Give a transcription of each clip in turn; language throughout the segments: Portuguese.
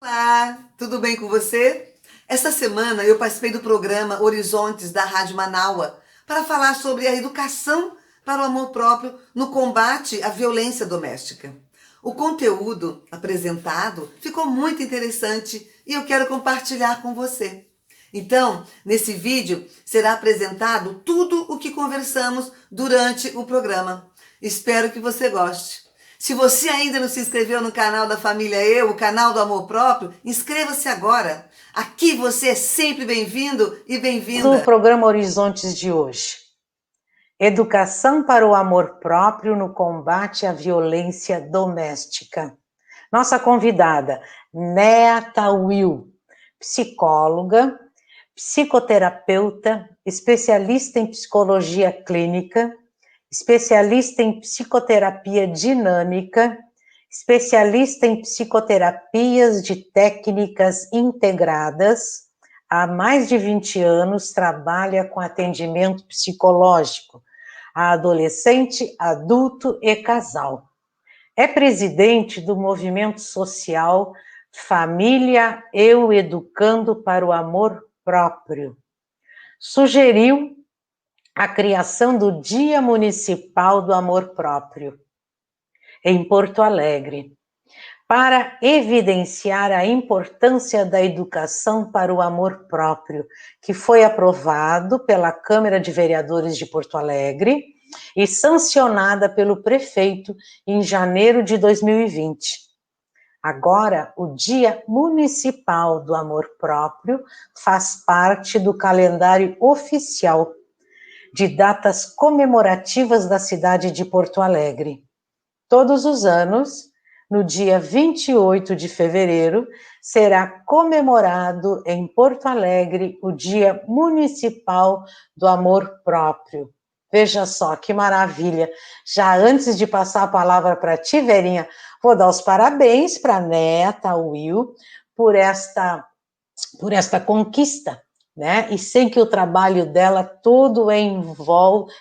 Olá, tudo bem com você? Esta semana eu participei do programa Horizontes da Rádio Manaua para falar sobre a educação para o amor próprio no combate à violência doméstica. O conteúdo apresentado ficou muito interessante e eu quero compartilhar com você. Então, nesse vídeo será apresentado tudo o que conversamos durante o programa. Espero que você goste. Se você ainda não se inscreveu no canal da Família Eu, o canal do Amor Próprio, inscreva-se agora. Aqui você é sempre bem-vindo e bem-vinda. Do programa Horizontes de hoje. Educação para o amor próprio no combate à violência doméstica. Nossa convidada, Nea Tawil, psicóloga, psicoterapeuta, especialista em psicologia clínica, especialista em psicoterapia dinâmica, especialista em psicoterapias de técnicas integradas. Há mais de 20 anos trabalha com atendimento psicológico a adolescente, adulto e casal. É presidente do movimento social Família Eu Educando para o Amor Próprio. Sugeriu a criação do Dia Municipal do Amor Próprio, em Porto Alegre, para evidenciar a importância da educação para o amor próprio, que foi aprovado pela Câmara de Vereadores de Porto Alegre e sancionada pelo prefeito em janeiro de 2020. Agora, o Dia Municipal do Amor Próprio faz parte do calendário oficial de datas comemorativas da cidade de Porto Alegre. Todos os anos, no dia 28 de fevereiro, será comemorado em Porto Alegre o Dia Municipal do Amor Próprio. Veja só que maravilha. Já antes de passar a palavra para ti, Verinha, vou dar os parabéns para a Nea Tawil por esta conquista, né? E sei que o trabalho dela todo é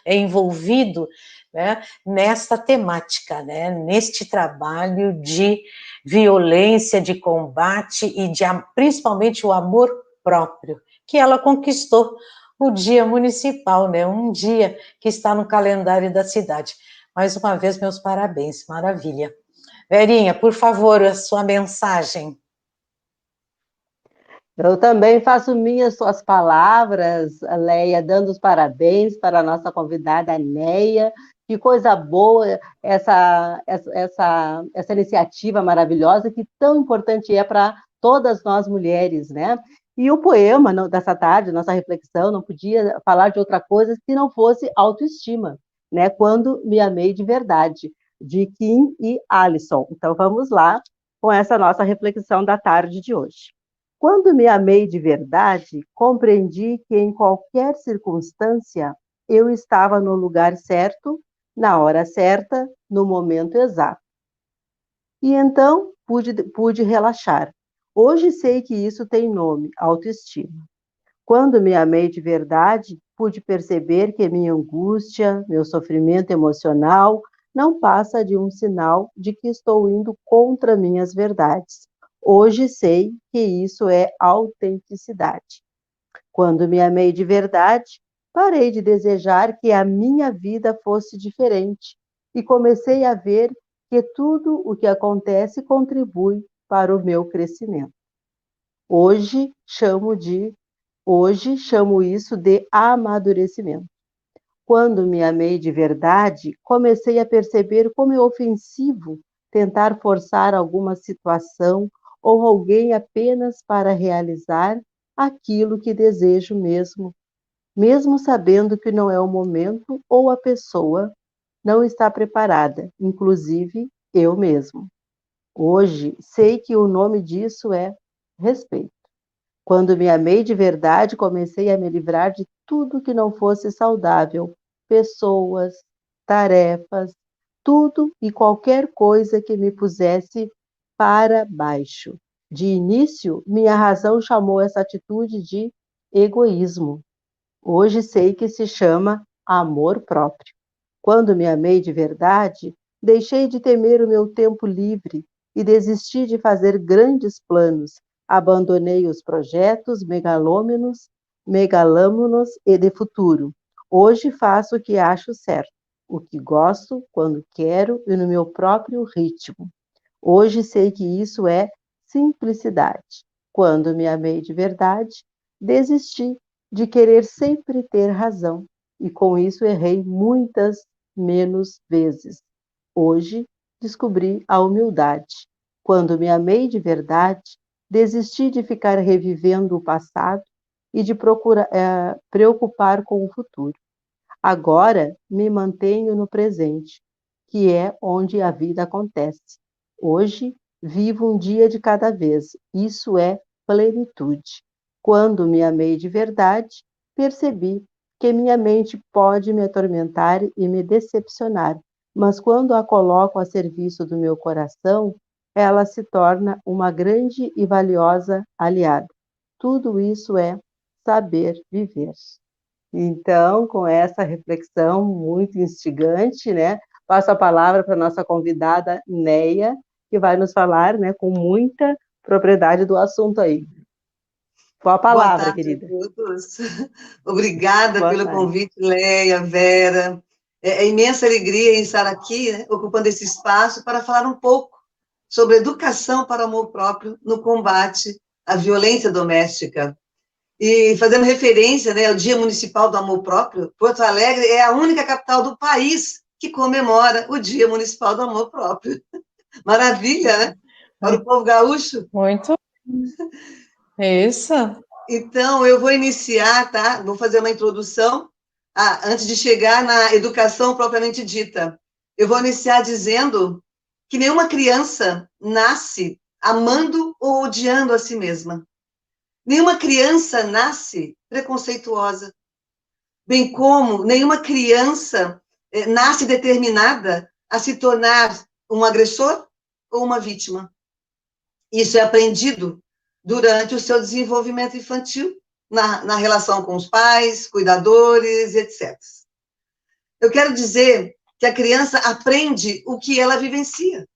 envolvido, né, nesta temática, né, neste trabalho de violência, de combate e de principalmente o amor próprio, que ela conquistou o Dia Municipal, né, um dia que está no calendário da cidade. Mais uma vez, meus parabéns, maravilha. Verinha, por favor, a sua mensagem. Eu também faço minhas suas palavras, Leia, dando os parabéns para a nossa convidada, Neia. Que coisa boa essa iniciativa maravilhosa que tão importante é para todas nós mulheres, né? E o poema dessa tarde, nossa reflexão, não podia falar de outra coisa se não fosse autoestima, né? Quando me amei de verdade, de Kim e Alison. Então vamos lá com essa nossa reflexão da tarde de hoje. Quando me amei de verdade, compreendi que em qualquer circunstância eu estava no lugar certo, na hora certa, no momento exato. E então pude relaxar. Hoje sei que isso tem nome, autoestima. Quando me amei de verdade, pude perceber que minha angústia, meu sofrimento emocional, não passa de um sinal de que estou indo contra minhas verdades. Hoje sei que isso é autenticidade. Quando me amei de verdade, parei de desejar que a minha vida fosse diferente e comecei a ver que tudo o que acontece contribui para o meu crescimento. Hoje chamo isso de amadurecimento. Quando me amei de verdade, comecei a perceber como é ofensivo tentar forçar alguma situação ou alguém apenas para realizar aquilo que desejo mesmo sabendo que não é o momento ou a pessoa não está preparada, inclusive eu mesmo. Hoje sei que o nome disso é respeito. Quando me amei de verdade, comecei a me livrar de tudo que não fosse saudável, pessoas, tarefas, tudo e qualquer coisa que me pusesse para baixo. De início, minha razão chamou essa atitude de egoísmo. Hoje sei que se chama amor próprio. Quando me amei de verdade, deixei de temer o meu tempo livre, e desisti de fazer grandes planos. Abandonei os projetos megalômanos e de futuro. Hoje faço o que acho certo, o que gosto, quando quero e no meu próprio ritmo. Hoje sei que isso é simplicidade. Quando me amei de verdade, desisti de querer sempre ter razão e com isso errei muitas menos vezes. Hoje descobri a humildade. Quando me amei de verdade, desisti de ficar revivendo o passado e de preocupar com o futuro. Agora me mantenho no presente, que é onde a vida acontece. Hoje vivo um dia de cada vez. Isso é plenitude. Quando me amei de verdade, percebi que minha mente pode me atormentar e me decepcionar, mas quando a coloco a serviço do meu coração, ela se torna uma grande e valiosa aliada. Tudo isso é saber viver. Então, com essa reflexão muito instigante, né, passo a palavra para a nossa convidada, Neia, que vai nos falar, né, com muita propriedade do assunto aí. Com a Boa palavra, tarde a querida. todos. Obrigada Boa pelo tarde. convite, Leia, Vera. É imensa alegria em estar aqui, né, ocupando esse espaço para falar um pouco sobre educação para o amor próprio no combate à violência doméstica. E fazendo referência, né, ao Dia Municipal do Amor Próprio, Porto Alegre é a única capital do país que comemora o Dia Municipal do Amor Próprio. Maravilha, né? Para o povo gaúcho. Muito. Isso. Então, eu vou iniciar, tá? Vou fazer uma introdução, antes de chegar na educação propriamente dita. Eu vou iniciar dizendo que nenhuma criança nasce amando ou odiando a si mesma. Nenhuma criança nasce preconceituosa, bem como nenhuma criança nasce determinada a se tornar um agressor ou uma vítima. Isso é aprendido durante o seu desenvolvimento infantil, na relação com os pais, cuidadores, etc. Eu quero dizer que a criança aprende o que ela vivencia.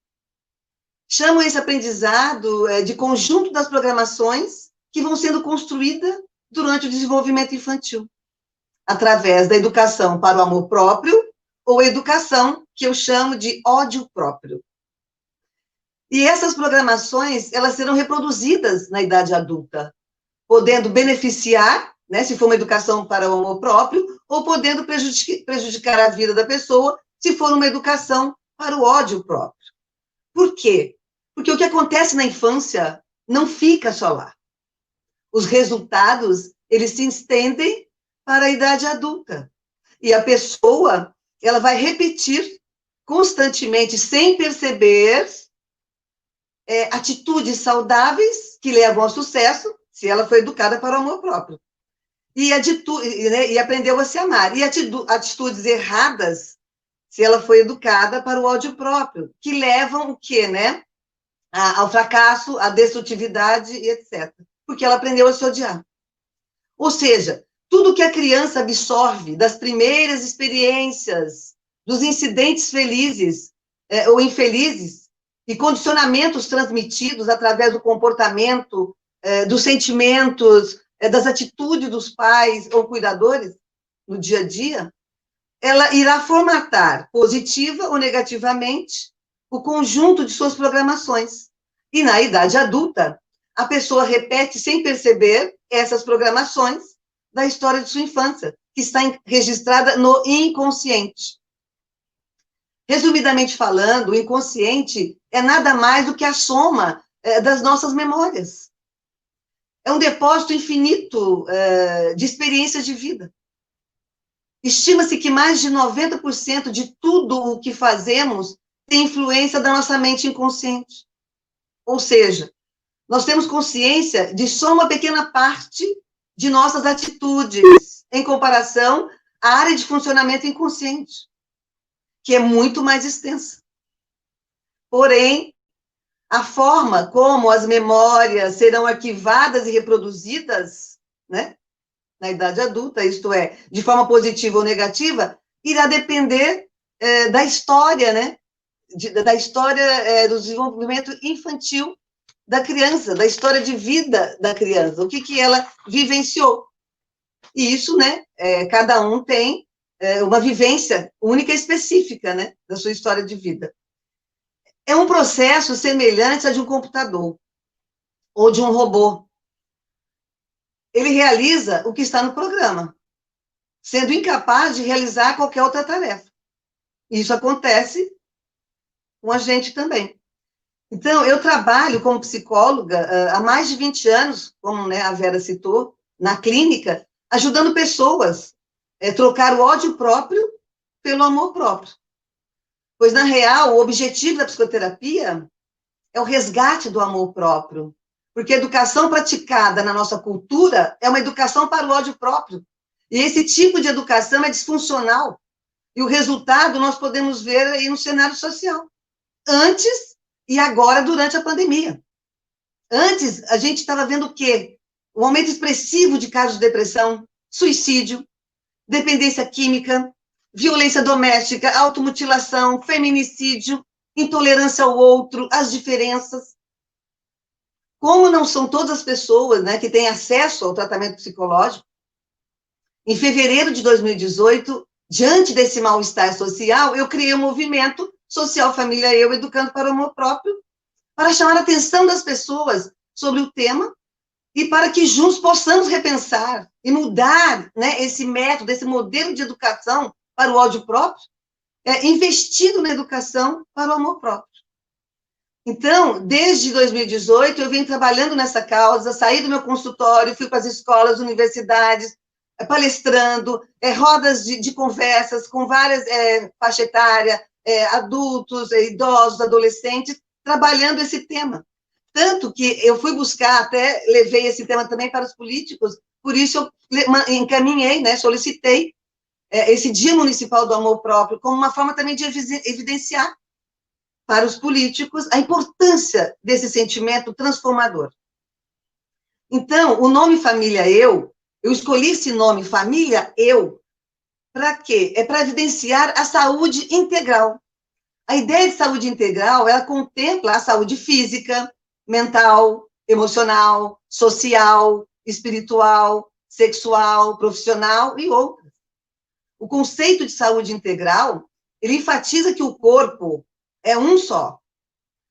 Chamo esse aprendizado de conjunto das programações que vão sendo construídas durante o desenvolvimento infantil, através da educação para o amor próprio ou educação que eu chamo de ódio próprio. E essas programações, elas serão reproduzidas na idade adulta, podendo beneficiar, né, se for uma educação para o amor próprio, ou podendo prejudicar a vida da pessoa, se for uma educação para o ódio próprio. Por quê? Porque o que acontece na infância não fica só lá. Os resultados, eles se estendem para a idade adulta. E a pessoa, ela vai repetir constantemente, sem perceber, atitudes saudáveis que levam ao sucesso, se ela foi educada para o amor próprio. E aprendeu a se amar. E atitudes erradas, se ela foi educada para o ódio próprio, que levam o quê, né? Ao fracasso, à destrutividade e etc. Porque ela aprendeu a se odiar. Ou seja, tudo que a criança absorve das primeiras experiências, dos incidentes felizes ou infelizes, e condicionamentos transmitidos através do comportamento, dos sentimentos, das atitudes dos pais ou cuidadores no dia a dia, ela irá formatar, positiva ou negativamente, o conjunto de suas programações. E na idade adulta, a pessoa repete sem perceber essas programações da história de sua infância, que está registrada no inconsciente. Resumidamente falando, o inconsciente é nada mais do que a soma das nossas memórias. É um depósito infinito de experiências de vida. Estima-se que mais de 90% de tudo o que fazemos tem influência da nossa mente inconsciente. Ou seja, nós temos consciência de só uma pequena parte de nossas atitudes, em comparação à área de funcionamento inconsciente, que é muito mais extensa. Porém, a forma como as memórias serão arquivadas e reproduzidas, né, na idade adulta, isto é, de forma positiva ou negativa, irá depender da história, né, da história do desenvolvimento infantil da criança, da história de vida da criança, o que ela vivenciou. E isso, né, cada um tem uma vivência única e específica, né, da sua história de vida. É um processo semelhante a de um computador ou de um robô. Ele realiza o que está no programa, sendo incapaz de realizar qualquer outra tarefa. Isso acontece com a gente também. Então, eu trabalho como psicóloga há mais de 20 anos, como, né, a Vera citou, na clínica, ajudando pessoas a trocar o ódio próprio pelo amor próprio. Pois, na real, o objetivo da psicoterapia é o resgate do amor próprio. Porque a educação praticada na nossa cultura é uma educação para o ódio próprio. E esse tipo de educação é disfuncional. E o resultado nós podemos ver aí no cenário social. Antes e agora, durante a pandemia. Antes, a gente estava vendo o quê? Um aumento expressivo de casos de depressão, suicídio, dependência química, violência doméstica, automutilação, feminicídio, intolerância ao outro, as diferenças. Como não são todas as pessoas, né, que têm acesso ao tratamento psicológico, em fevereiro de 2018, diante desse mal-estar social, eu criei um movimento Social Família Eu, Educando para o Amor Próprio, para chamar a atenção das pessoas sobre o tema e para que juntos possamos repensar e mudar, né, esse método, esse modelo de educação para o ódio próprio, investindo na educação para o amor próprio. Então, desde 2018, eu venho trabalhando nessa causa, saí do meu consultório, fui para as escolas, universidades, palestrando, rodas de conversas com várias faixa etária, adultos, idosos, adolescentes, trabalhando esse tema. Tanto que eu fui buscar, até levei esse tema também para os políticos, por isso eu encaminhei, né, solicitei esse Dia Municipal do Amor Próprio como uma forma também de evidenciar para os políticos a importância desse sentimento transformador. Então, o nome Família Eu escolhi esse nome Família Eu, para quê? É para evidenciar a saúde integral. A ideia de saúde integral, ela contempla a saúde física, mental, emocional, social, espiritual, sexual, profissional e outras. O conceito de saúde integral, ele enfatiza que o corpo é um só,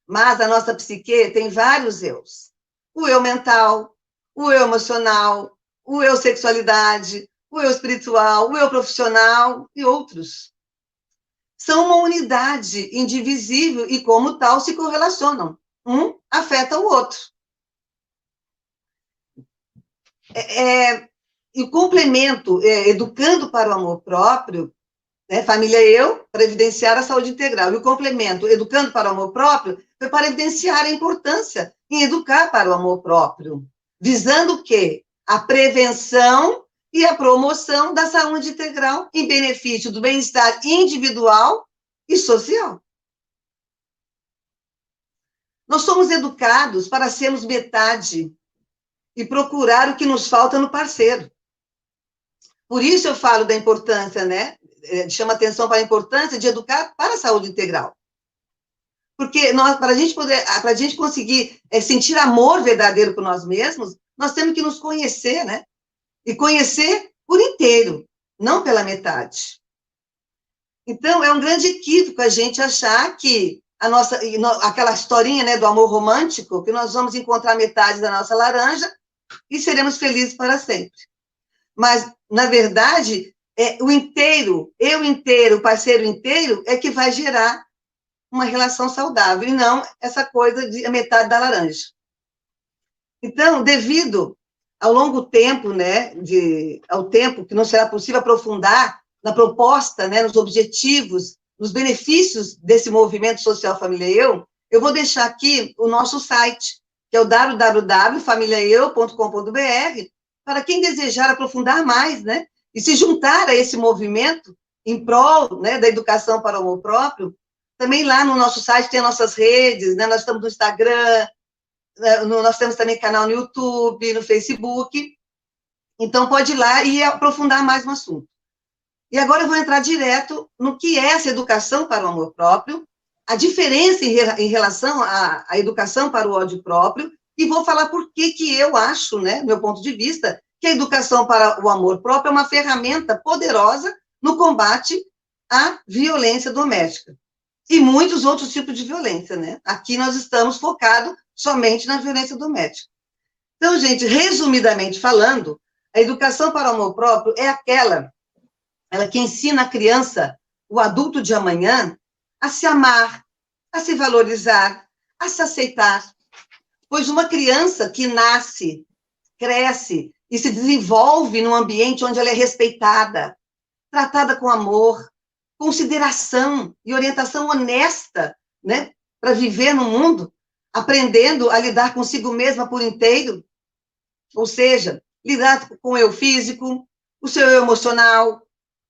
mas a nossa psique tem vários eus. O eu mental, o eu emocional, o eu sexualidade, o eu espiritual, o eu profissional e outros. São uma unidade indivisível e, como tal, se correlacionam. Um afeta o outro. E o complemento, educando para o amor próprio, né, Família Eu, para evidenciar a saúde integral. E o complemento, educando para o amor próprio, foi para evidenciar a importância em educar para o amor próprio, visando o quê? A prevenção e a promoção da saúde integral em benefício do bem-estar individual e social. Nós somos educados para sermos metade e procurar o que nos falta no parceiro. Por isso eu falo da importância, né? Chama atenção para a importância de educar para a saúde integral. Porque para a gente conseguir sentir amor verdadeiro por nós mesmos, nós temos que nos conhecer, né? E conhecer por inteiro, não pela metade. Então, é um grande equívoco a gente achar que aquela historinha, né, do amor romântico, que nós vamos encontrar metade da nossa laranja e seremos felizes para sempre. Mas, na verdade, o inteiro, eu inteiro, o parceiro inteiro, é que vai gerar uma relação saudável, e não essa coisa de metade da laranja. Então, devido ao longo tempo, né, ao tempo que não será possível aprofundar na proposta, né, nos objetivos, nos benefícios desse movimento social Família eu vou deixar aqui o nosso site, que é o www.familiaeu.com.br, para quem desejar aprofundar mais, né, e se juntar a esse movimento em prol, né, da educação para o amor próprio. Também lá no nosso site tem as nossas redes, né, nós estamos no Instagram, nós temos também canal no YouTube, no Facebook, então pode ir lá e aprofundar mais no assunto. E agora eu vou entrar direto no que é essa educação para o amor próprio a diferença em relação à educação para o ódio próprio, e vou falar por que eu acho, né, meu ponto de vista, que a educação para o amor próprio é uma ferramenta poderosa no combate à violência doméstica e muitos outros tipos de violência, né? Aqui nós estamos focados somente na violência doméstica. Então, gente, resumidamente falando, a educação para o amor próprio é ela que ensina a criança, o adulto de amanhã, a se amar, a se valorizar, a se aceitar. Pois uma criança que nasce, cresce e se desenvolve num ambiente onde ela é respeitada, tratada com amor, consideração e orientação honesta, né, para viver no mundo, aprendendo a lidar consigo mesma por inteiro, ou seja, lidar com o eu físico, o seu eu emocional,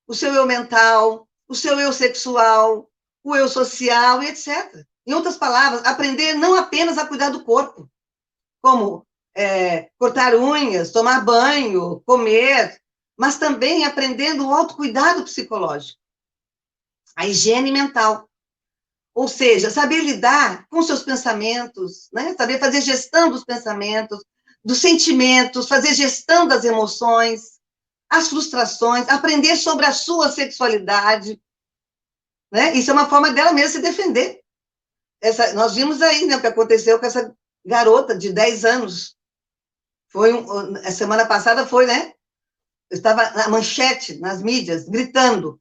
o seu eu mental, o seu eu sexual, o eu social e etc. Em outras palavras, aprender não apenas a cuidar do corpo, como cortar unhas, tomar banho, comer, mas também aprendendo o autocuidado psicológico, a higiene mental. Ou seja, saber lidar com seus pensamentos, né? Saber fazer gestão dos pensamentos, dos sentimentos, fazer gestão das emoções, as frustrações, aprender sobre a sua sexualidade, né? Isso é uma forma dela mesma se defender. Nós vimos aí, né, o que aconteceu com essa garota de 10 anos. A semana passada foi, né? Estava na manchete, nas mídias, gritando.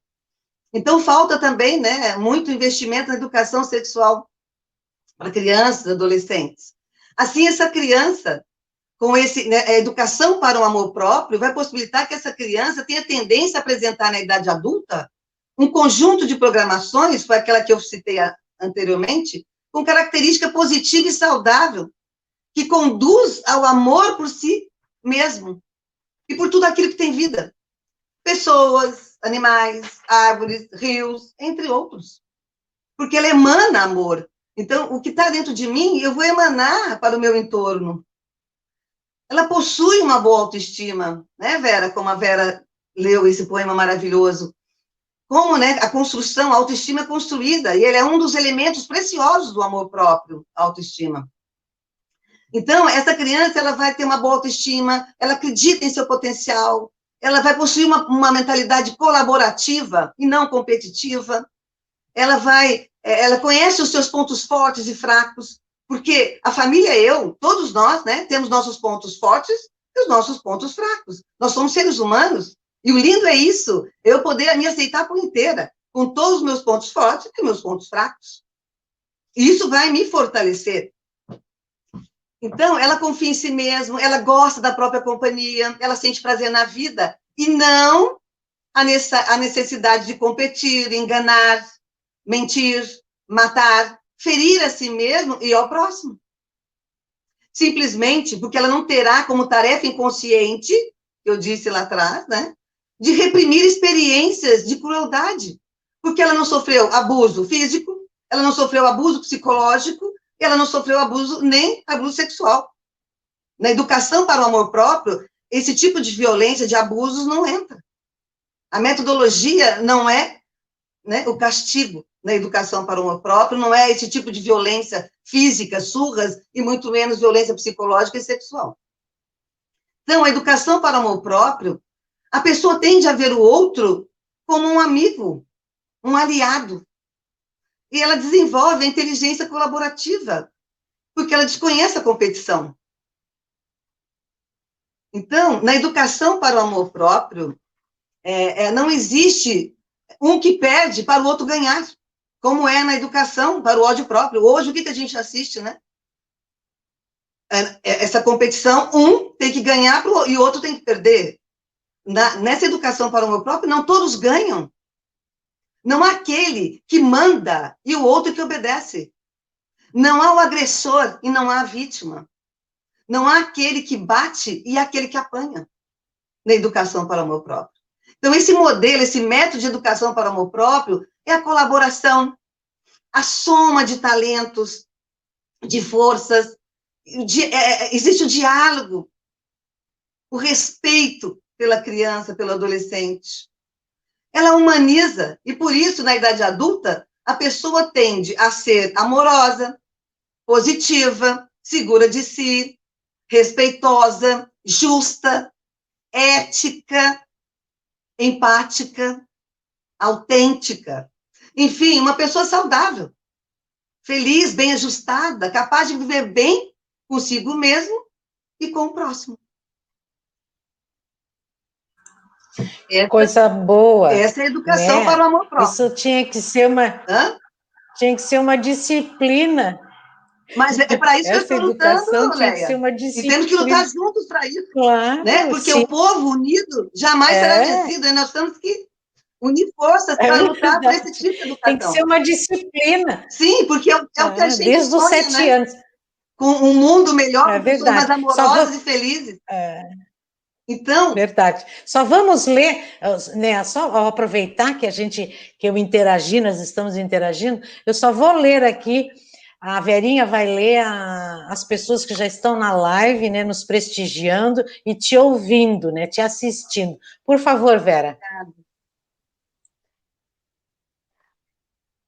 Então, falta também, né, muito investimento na educação sexual para crianças e adolescentes. Assim, essa criança, com a educação para o amor próprio, vai possibilitar que essa criança tenha tendência a apresentar na idade adulta um conjunto de programações, foi aquela que eu citei anteriormente, com característica positiva e saudável, que conduz ao amor por si mesmo e por tudo aquilo que tem vida. Pessoas, animais, árvores, rios, entre outros. Porque ela emana amor. Então, o que está dentro de mim, eu vou emanar para o meu entorno. Ela possui uma boa autoestima, né, Vera? Como a Vera leu esse poema maravilhoso. Como, né, a construção, a autoestima é construída, e ele é um dos elementos preciosos do amor próprio, a autoestima. Então, essa criança, ela vai ter uma boa autoestima, ela acredita em seu potencial, ela vai possuir uma mentalidade colaborativa e não competitiva, ela conhece os seus pontos fortes e fracos, porque a família todos nós, né, temos nossos pontos fortes e os nossos pontos fracos. Nós somos seres humanos, e o lindo é isso, eu poder me aceitar por inteira, com todos os meus pontos fortes e meus pontos fracos. E isso vai me fortalecer. Então, ela confia em si mesma, ela gosta da própria companhia, ela sente prazer na vida, e não a necessidade de competir, enganar, mentir, matar, ferir a si mesmo e ao próximo. Simplesmente porque ela não terá como tarefa inconsciente, que eu disse lá atrás, né, de reprimir experiências de crueldade, porque ela não sofreu abuso físico, ela não sofreu abuso psicológico, ela não sofreu abuso, nem abuso sexual. Na educação para o amor próprio, esse tipo de violência, de abusos, não entra. A metodologia não é, né, o castigo na educação para o amor próprio, não é esse tipo de violência física, surras, e muito menos violência psicológica e sexual. Então, a educação para o amor próprio, a pessoa tende a ver o outro como um amigo, um aliado. E ela desenvolve a inteligência colaborativa, porque ela desconhece a competição. Então, na educação para o amor próprio, não existe um que perde para o outro ganhar, como é na educação para o ódio próprio. Hoje, o que a gente assiste, né? Essa competição, um tem que ganhar e o outro tem que perder. Nessa educação para o amor próprio, não todos ganham. Não há aquele que manda e o outro que obedece. Não há o agressor e não há a vítima. Não há aquele que bate e aquele que apanha na educação para o amor próprio. Então, esse modelo, esse método de educação para o amor próprio é a colaboração, a soma de talentos, de forças, existe o diálogo, o respeito pela criança, pelo adolescente. Ela humaniza, e por isso, na idade adulta, a pessoa tende a ser amorosa, positiva, segura de si, respeitosa, justa, ética, empática, autêntica. Enfim, uma pessoa saudável, feliz, bem ajustada, capaz de viver bem consigo mesmo e com o próximo. Coisa boa. Essa é a educação, né? Para o amor próprio. Isso tinha que ser uma disciplina. Mas é para isso que eu estou lutando, Tinha que ser Leia. uma E disciplina. temos que lutar juntos para isso. Claro, Né? Porque sim. o povo unido jamais será vencido. E nós temos que unir forças para lutar por esse tipo de educação. Tem que ser uma disciplina. Sim, porque é o que a gente desde sonha, os 7 né? anos. Com um mundo melhor, com pessoas verdade. mais amorosas e felizes. Então... Verdade. Só vamos ler, né, só ao aproveitar que eu interagi, nós estamos interagindo, eu só vou ler aqui, a Verinha vai ler as pessoas que já estão na live, né, nos prestigiando e te ouvindo, né, te assistindo. Por favor, Vera.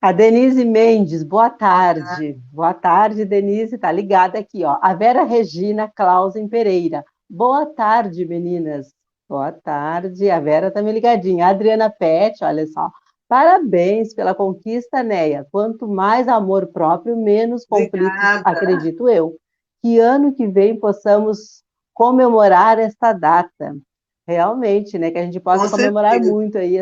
A Denise Mendes, boa tarde. Boa tarde, Denise, tá ligada aqui, ó. A Vera Regina Clausen Pereira. Boa tarde, meninas. Boa tarde. A Vera tá me ligadinha. A Adriana Pet, olha só. Parabéns pela conquista, Neia. Quanto mais amor próprio, menos conflitos, acredito eu. Que ano que vem possamos comemorar esta data. Realmente, né? Que a gente possa comemorar muito aí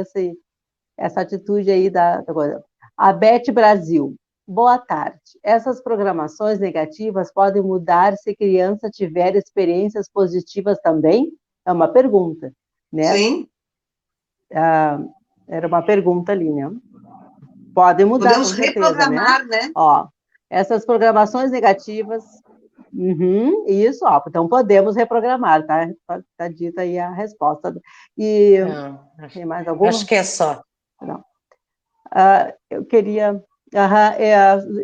essa atitude aí da coisa. A Beth Brasil. Boa tarde. Essas programações negativas podem mudar se a criança tiver experiências positivas também? É uma pergunta, né? Sim. Era uma pergunta ali, né? Podem mudar, podemos com certeza, reprogramar, né? Ó, essas programações negativas... isso, ó, então podemos reprogramar, tá? Tá dita aí a resposta. E tem mais alguma? Acho que é só. Não. Eu queria...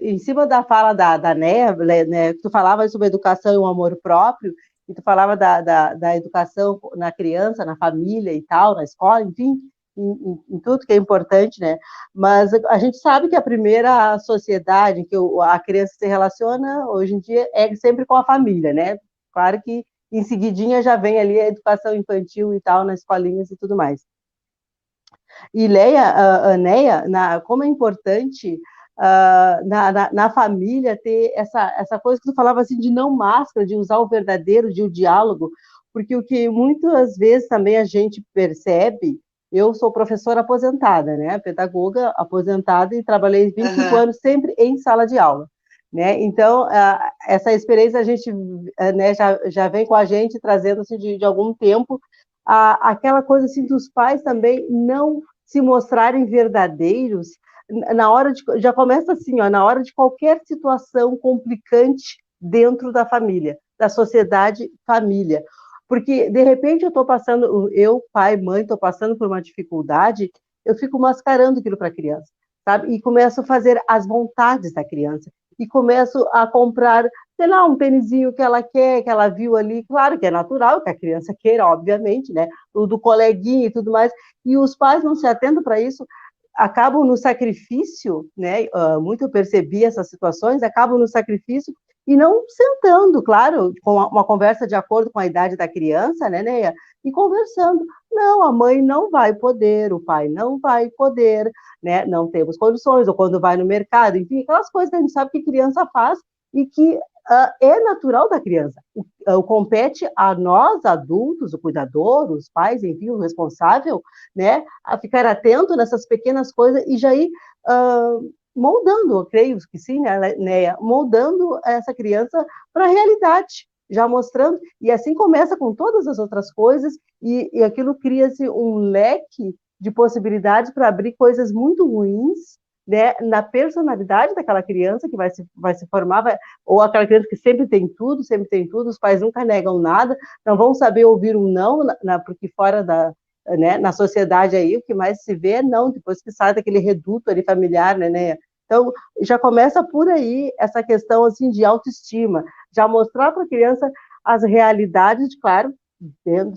em cima da fala da Neia, né, tu falava sobre educação e o amor próprio, e tu falava da educação na criança, na família e tal, na escola, enfim, em tudo que é importante, né? Mas a gente sabe que a primeira sociedade que a criança se relaciona, hoje em dia, é sempre com a família, né? Claro que em seguidinha já vem ali a educação infantil e tal, nas escolinhas e tudo mais. E Leia, Neia, como é importante na família ter essa coisa que tu falava assim, de não máscara, de usar o verdadeiro, de o diálogo, porque o que muitas vezes também a gente percebe, eu sou professora aposentada, né, pedagoga aposentada e trabalhei 25 anos sempre em sala de aula, né, então essa experiência a gente né, já vem com a gente trazendo assim, de algum tempo, aquela coisa assim dos pais também não se mostrarem verdadeiros na hora de, já começa assim, ó, na hora de qualquer situação complicante dentro da família, da sociedade família, porque de repente eu estou passando, pai, mãe, estou passando por uma dificuldade, eu fico mascarando aquilo para a criança, sabe? E começo a fazer as vontades da criança e começo a comprar, sei lá, um tênisinho que ela quer, que ela viu ali, claro que é natural que a criança queira, obviamente, né? O do coleguinha e tudo mais, e os pais não se atentam para isso, acabam no sacrifício, né? Muito eu percebi essas situações, acabam no sacrifício e não sentando, claro, com uma conversa de acordo com a idade da criança, né, Neia? E conversando. Não, a mãe não vai poder, o pai não vai poder, né? Não temos condições, ou quando vai no mercado, enfim, aquelas coisas que a gente sabe que criança faz e que é natural da criança. Compete a nós, adultos, o cuidador, os pais, enfim, o responsável, né, a ficar atento nessas pequenas coisas e já ir moldando, eu creio que sim, né, moldando essa criança para a realidade, já mostrando, e assim começa com todas as outras coisas, e aquilo cria-se um leque de possibilidades para abrir coisas muito ruins, né, na personalidade daquela criança que vai se formar, ou aquela criança que sempre tem tudo, os pais nunca negam nada, não vão saber ouvir um não, porque fora né, na sociedade aí, o que mais se vê é não, depois que sai daquele reduto ali familiar, né? Então, já começa por aí essa questão, assim, de autoestima, já mostrar para a criança as realidades, claro,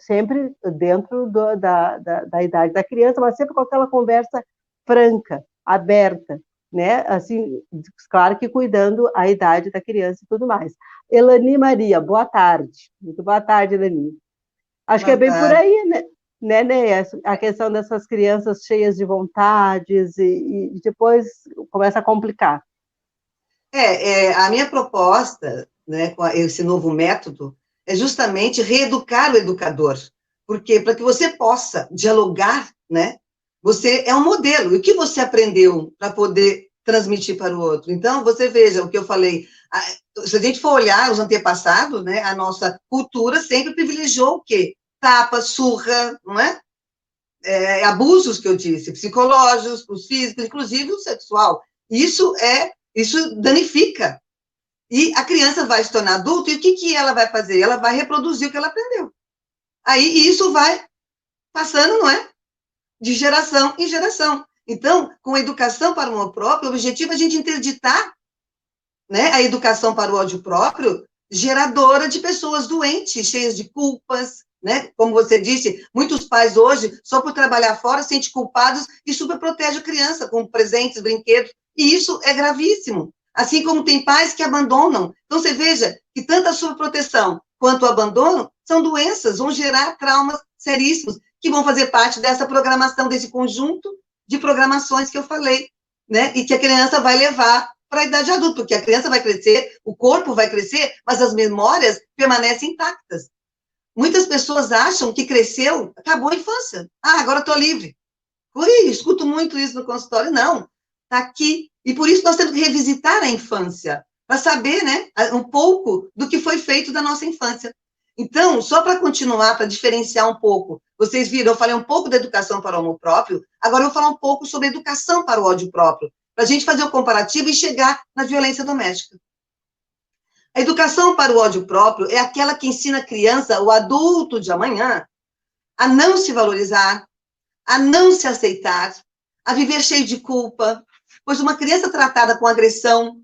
sempre dentro da idade da criança, mas sempre com aquela conversa franca, aberta, né? Assim, claro que cuidando a idade da criança e tudo mais. Elani Maria, boa tarde. Muito boa tarde, Elani. Acho que é Boa bem por tarde. aí, né, Neia? A questão dessas crianças cheias de vontades e depois começa a complicar. A minha proposta, né, com esse novo método, é justamente reeducar o educador, porque para que você possa dialogar, né, você é um modelo. E o que você aprendeu para poder transmitir para o outro? Então, você veja o que eu falei. Se a gente for olhar os antepassados, né, a nossa cultura sempre privilegiou o quê? Tapa, surra, não é? Abusos que eu disse, psicológicos, físicos, inclusive o sexual. Isso danifica. E a criança vai se tornar adulta, e o que ela vai fazer? Ela vai reproduzir o que ela aprendeu. Aí isso vai passando, não é? De geração em geração. Então, com a educação para o amor próprio, o objetivo é a gente interditar, né, a educação para o ódio próprio, geradora de pessoas doentes, cheias de culpas, né? Como você disse, muitos pais hoje, só por trabalhar fora, se sentem culpados e superprotegem a criança com presentes, brinquedos, e isso é gravíssimo. Assim como tem pais que abandonam. Então, você veja que tanto a superproteção quanto o abandono são doenças, vão gerar traumas seríssimos, que vão fazer parte dessa programação, desse conjunto de programações que eu falei, né? E que a criança vai levar para a idade adulta, porque a criança vai crescer, o corpo vai crescer, mas as memórias permanecem intactas. Muitas pessoas acham que cresceu, acabou a infância. Agora estou livre. Ui, escuto muito isso no consultório. Não, está aqui. E por isso nós temos que revisitar a infância, para saber, né, um pouco do que foi feito da nossa infância. Então, só para continuar, para diferenciar um pouco, vocês viram, eu falei um pouco da educação para o amor próprio, agora eu vou falar um pouco sobre a educação para o ódio próprio, para a gente fazer o comparativo e chegar na violência doméstica. A educação para o ódio próprio é aquela que ensina a criança, o adulto de amanhã, a não se valorizar, a não se aceitar, a viver cheio de culpa, pois uma criança tratada com agressão,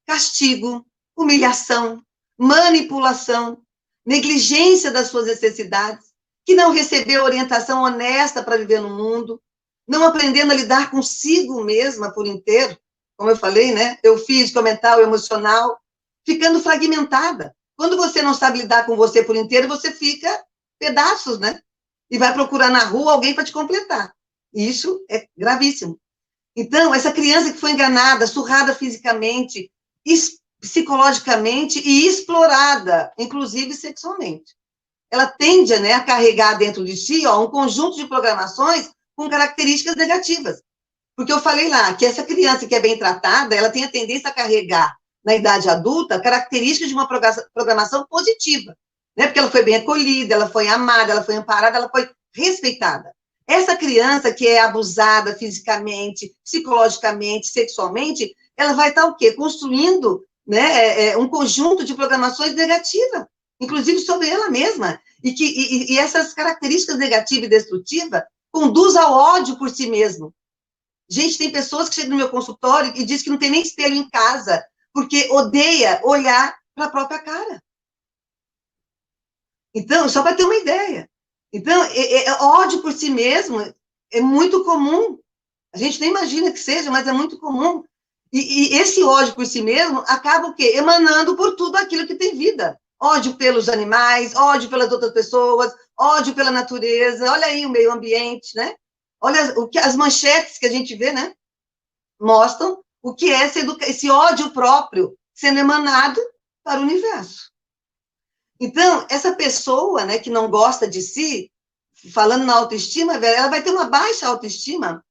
castigo, humilhação, manipulação, negligência das suas necessidades, que não recebeu orientação honesta para viver no mundo, não aprendendo a lidar consigo mesma por inteiro, como eu falei, né? Eu físico, mental, emocional, ficando fragmentada. Quando você não sabe lidar com você por inteiro, você fica pedaços, né? E vai procurar na rua alguém para te completar. Isso é gravíssimo. Então, essa criança que foi enganada, surrada fisicamente, psicologicamente e explorada, inclusive sexualmente, ela tende, né, a carregar dentro de si um conjunto de programações com características negativas. Porque eu falei lá que essa criança que é bem tratada, ela tem a tendência a carregar na idade adulta características de uma programação positiva, né? Porque ela foi bem acolhida, ela foi amada, ela foi amparada, ela foi respeitada. Essa criança que é abusada fisicamente, psicologicamente, sexualmente, ela vai estar o quê? Construindo, né, um conjunto de programações negativas, inclusive sobre ela mesma, e essas características negativas e destrutivas conduzem ao ódio por si mesmo. Gente, tem pessoas que chegam no meu consultório e dizem que não tem nem espelho em casa, porque odeia olhar para a própria cara. Então, só para ter uma ideia. Então, ódio por si mesmo é muito comum. A gente nem imagina que seja, mas é muito comum. E esse ódio por si mesmo acaba o quê? Emanando por tudo aquilo que tem vida. Ódio pelos animais, ódio pelas outras pessoas, ódio pela natureza. Olha aí o meio ambiente, né? Olha as manchetes que a gente vê, né? Mostram o que é esse ódio próprio sendo emanado para o universo. Então, essa pessoa, né, que não gosta de si, falando na autoestima, ela vai ter uma baixa autoestima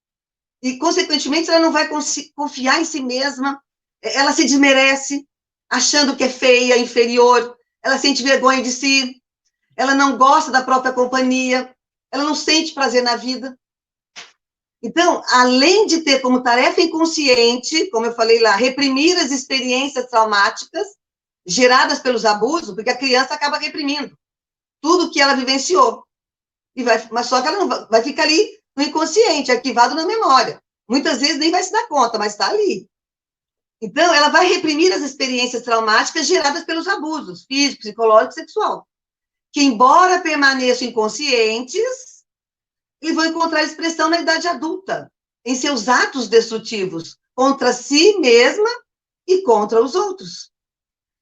e, consequentemente, ela não vai confiar em si mesma, ela se desmerece, achando que é feia, inferior, ela sente vergonha de si, ela não gosta da própria companhia, ela não sente prazer na vida. Então, além de ter como tarefa inconsciente, como eu falei lá, reprimir as experiências traumáticas geradas pelos abusos, porque a criança acaba reprimindo tudo que ela vivenciou. Mas só que ela não vai ficar ali no inconsciente, arquivado na memória. Muitas vezes nem vai se dar conta, mas está ali. Então, ela vai reprimir as experiências traumáticas geradas pelos abusos físico, psicológico e sexual, que, embora permaneçam inconscientes, eles vão encontrar expressão na idade adulta, em seus atos destrutivos, contra si mesma e contra os outros.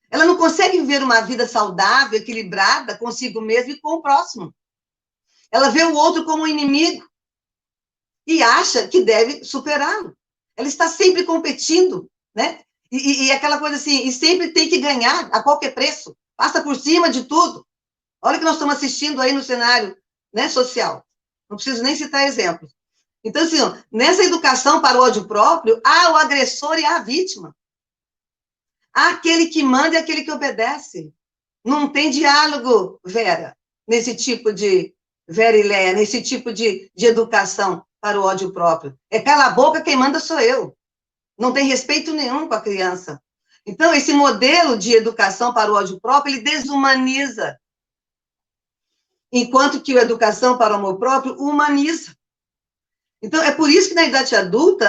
Ela não consegue viver uma vida saudável, equilibrada consigo mesma e com o próximo. Ela vê o outro como um inimigo e acha que deve superá-lo. Ela está sempre competindo, né? E aquela coisa assim, e sempre tem que ganhar a qualquer preço, passa por cima de tudo. Olha o que nós estamos assistindo aí no cenário, né, social. Não preciso nem citar exemplos. Então, assim, ó, nessa educação para o ódio próprio, há o agressor e há a vítima. Há aquele que manda e aquele que obedece. Não tem diálogo, Vera, nesse tipo de... Vera e Léa, nesse tipo de educação para o ódio próprio. É cala a boca, quem manda sou eu. Não tem respeito nenhum com a criança. Então, esse modelo de educação para o ódio próprio, ele desumaniza. Enquanto que a educação para o amor próprio humaniza. Então, é por isso que na idade adulta,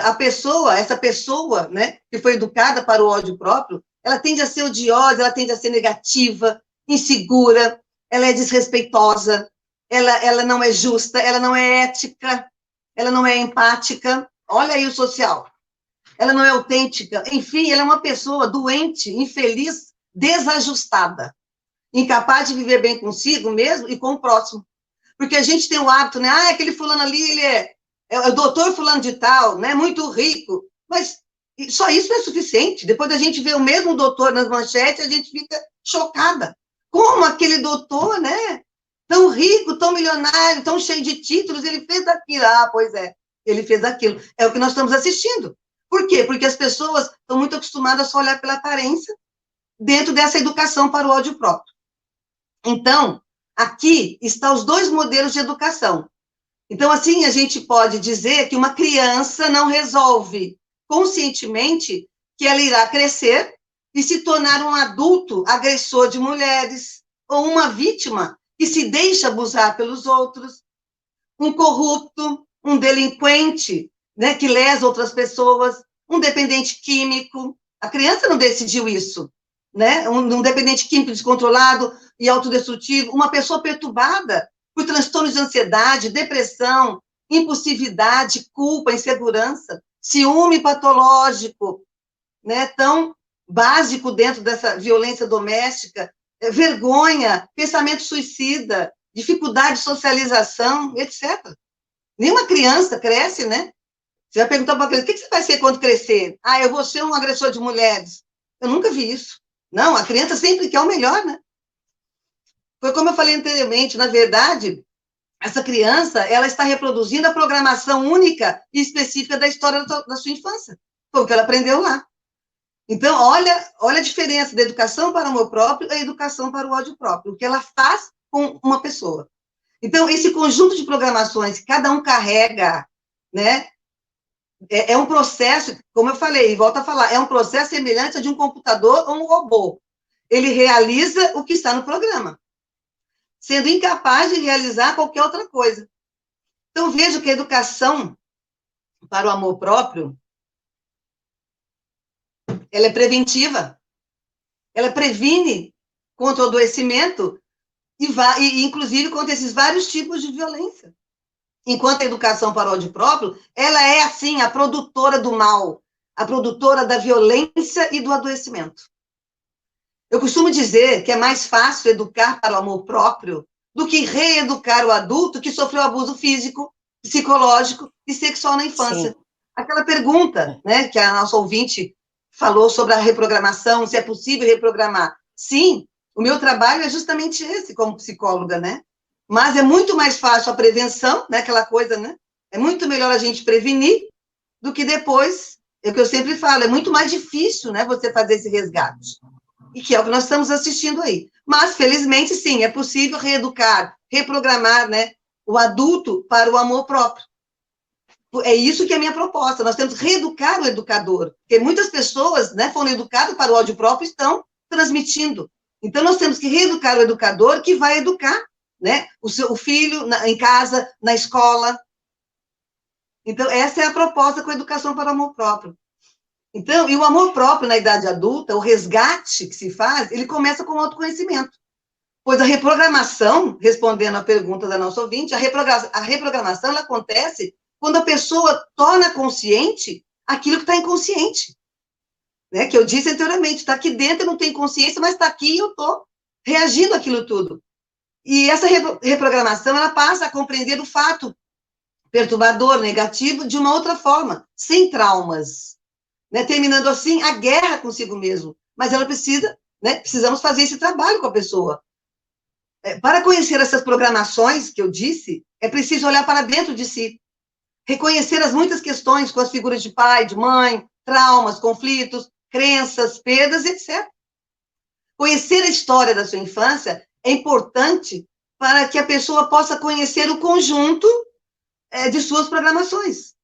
essa pessoa, né, que foi educada para o ódio próprio, ela tende a ser odiosa, ela tende a ser negativa, insegura, ela é desrespeitosa, ela não é justa, ela não é ética, ela não é empática. Olha aí o social. Ela não é autêntica. Enfim, ela é uma pessoa doente, infeliz, desajustada, incapaz de viver bem consigo mesmo e com o próximo. Porque a gente tem o hábito, né? Ah, aquele fulano ali, ele é o doutor fulano de tal, né? Muito rico. Mas só isso não é suficiente. Depois da gente ver o mesmo doutor nas manchetes, a gente fica chocada. Como aquele doutor, né? Tão rico, tão milionário, tão cheio de títulos, ele fez aquilo. Ah, pois é, ele fez aquilo. É o que nós estamos assistindo. Por quê? Porque as pessoas estão muito acostumadas a só olhar pela aparência dentro dessa educação para o ódio próprio. Então, aqui estão os dois modelos de educação. Então, assim, a gente pode dizer que uma criança não resolve conscientemente que ela irá crescer e se tornar um adulto agressor de mulheres, ou uma vítima que se deixa abusar pelos outros, um corrupto, um delinquente, né, que lesa outras pessoas, um dependente químico. A criança não decidiu isso, né? Um dependente químico descontrolado e autodestrutivo, uma pessoa perturbada por transtornos de ansiedade, depressão, impulsividade, culpa, insegurança, ciúme patológico, né, tão básico dentro dessa violência doméstica, vergonha, pensamento suicida, dificuldade de socialização, etc. Nenhuma criança cresce, né? Você vai perguntar para uma criança, o que você vai ser quando crescer? Ah, eu vou ser um agressor de mulheres. Eu nunca vi isso. Não, a criança sempre quer o melhor, né? Foi como eu falei anteriormente, na verdade, essa criança, ela está reproduzindo a programação única e específica da história da sua infância. Foi o que ela aprendeu lá. Então, olha a diferença da educação para o amor próprio e a educação para o ódio próprio, o que ela faz com uma pessoa. Então, esse conjunto de programações que cada um carrega, né, é um processo, como eu falei, e volto a falar, é um processo semelhante a de um computador ou um robô. Ele realiza o que está no programa, sendo incapaz de realizar qualquer outra coisa. Então, vejo que a educação para o amor próprio, ela é preventiva, ela previne contra o adoecimento e inclusive, contra esses vários tipos de violência. Enquanto a educação para o ódio próprio, ela é, assim, a produtora do mal, a produtora da violência e do adoecimento. Eu costumo dizer que é mais fácil educar para o amor próprio do que reeducar o adulto que sofreu abuso físico, psicológico e sexual na infância. Sim. Aquela pergunta, né, que a nossa ouvinte falou sobre a reprogramação, se é possível reprogramar. Sim, o meu trabalho é justamente esse, como psicóloga, né? Mas é muito mais fácil a prevenção, né, aquela coisa, né? É muito melhor a gente prevenir do que depois, é o que eu sempre falo, é muito mais difícil, né, você fazer esse resgate. E que é o que nós estamos assistindo aí. Mas, felizmente, sim, é possível reeducar, reprogramar, né, o adulto para o amor próprio. É isso que é a minha proposta. Nós temos que reeducar o educador, porque muitas pessoas, né, foram educadas para o ódio próprio e estão transmitindo. Então, nós temos que reeducar o educador que vai educar, né, o filho em casa, na escola. Então, essa é a proposta com a educação para o amor próprio. Então, e o amor próprio na idade adulta, o resgate que se faz, ele começa com o autoconhecimento. Pois a reprogramação, respondendo à pergunta da nossa ouvinte, a reprogramação ela acontece quando a pessoa torna consciente aquilo que está inconsciente, né? Que eu disse anteriormente, está aqui dentro, eu não tenho consciência, mas está aqui e eu estou reagindo àquilo tudo. E essa reprogramação, ela passa a compreender o fato perturbador, negativo, de uma outra forma, sem traumas, né? Terminando assim a guerra consigo mesmo. Mas ela precisa, né? Precisamos fazer esse trabalho com a pessoa. Para conhecer essas programações que eu disse, é preciso olhar para dentro de si, reconhecer as muitas questões com as figuras de pai, de mãe, traumas, conflitos, crenças, perdas, etc. Conhecer a história da sua infância é importante para que a pessoa possa conhecer o conjunto de suas programações,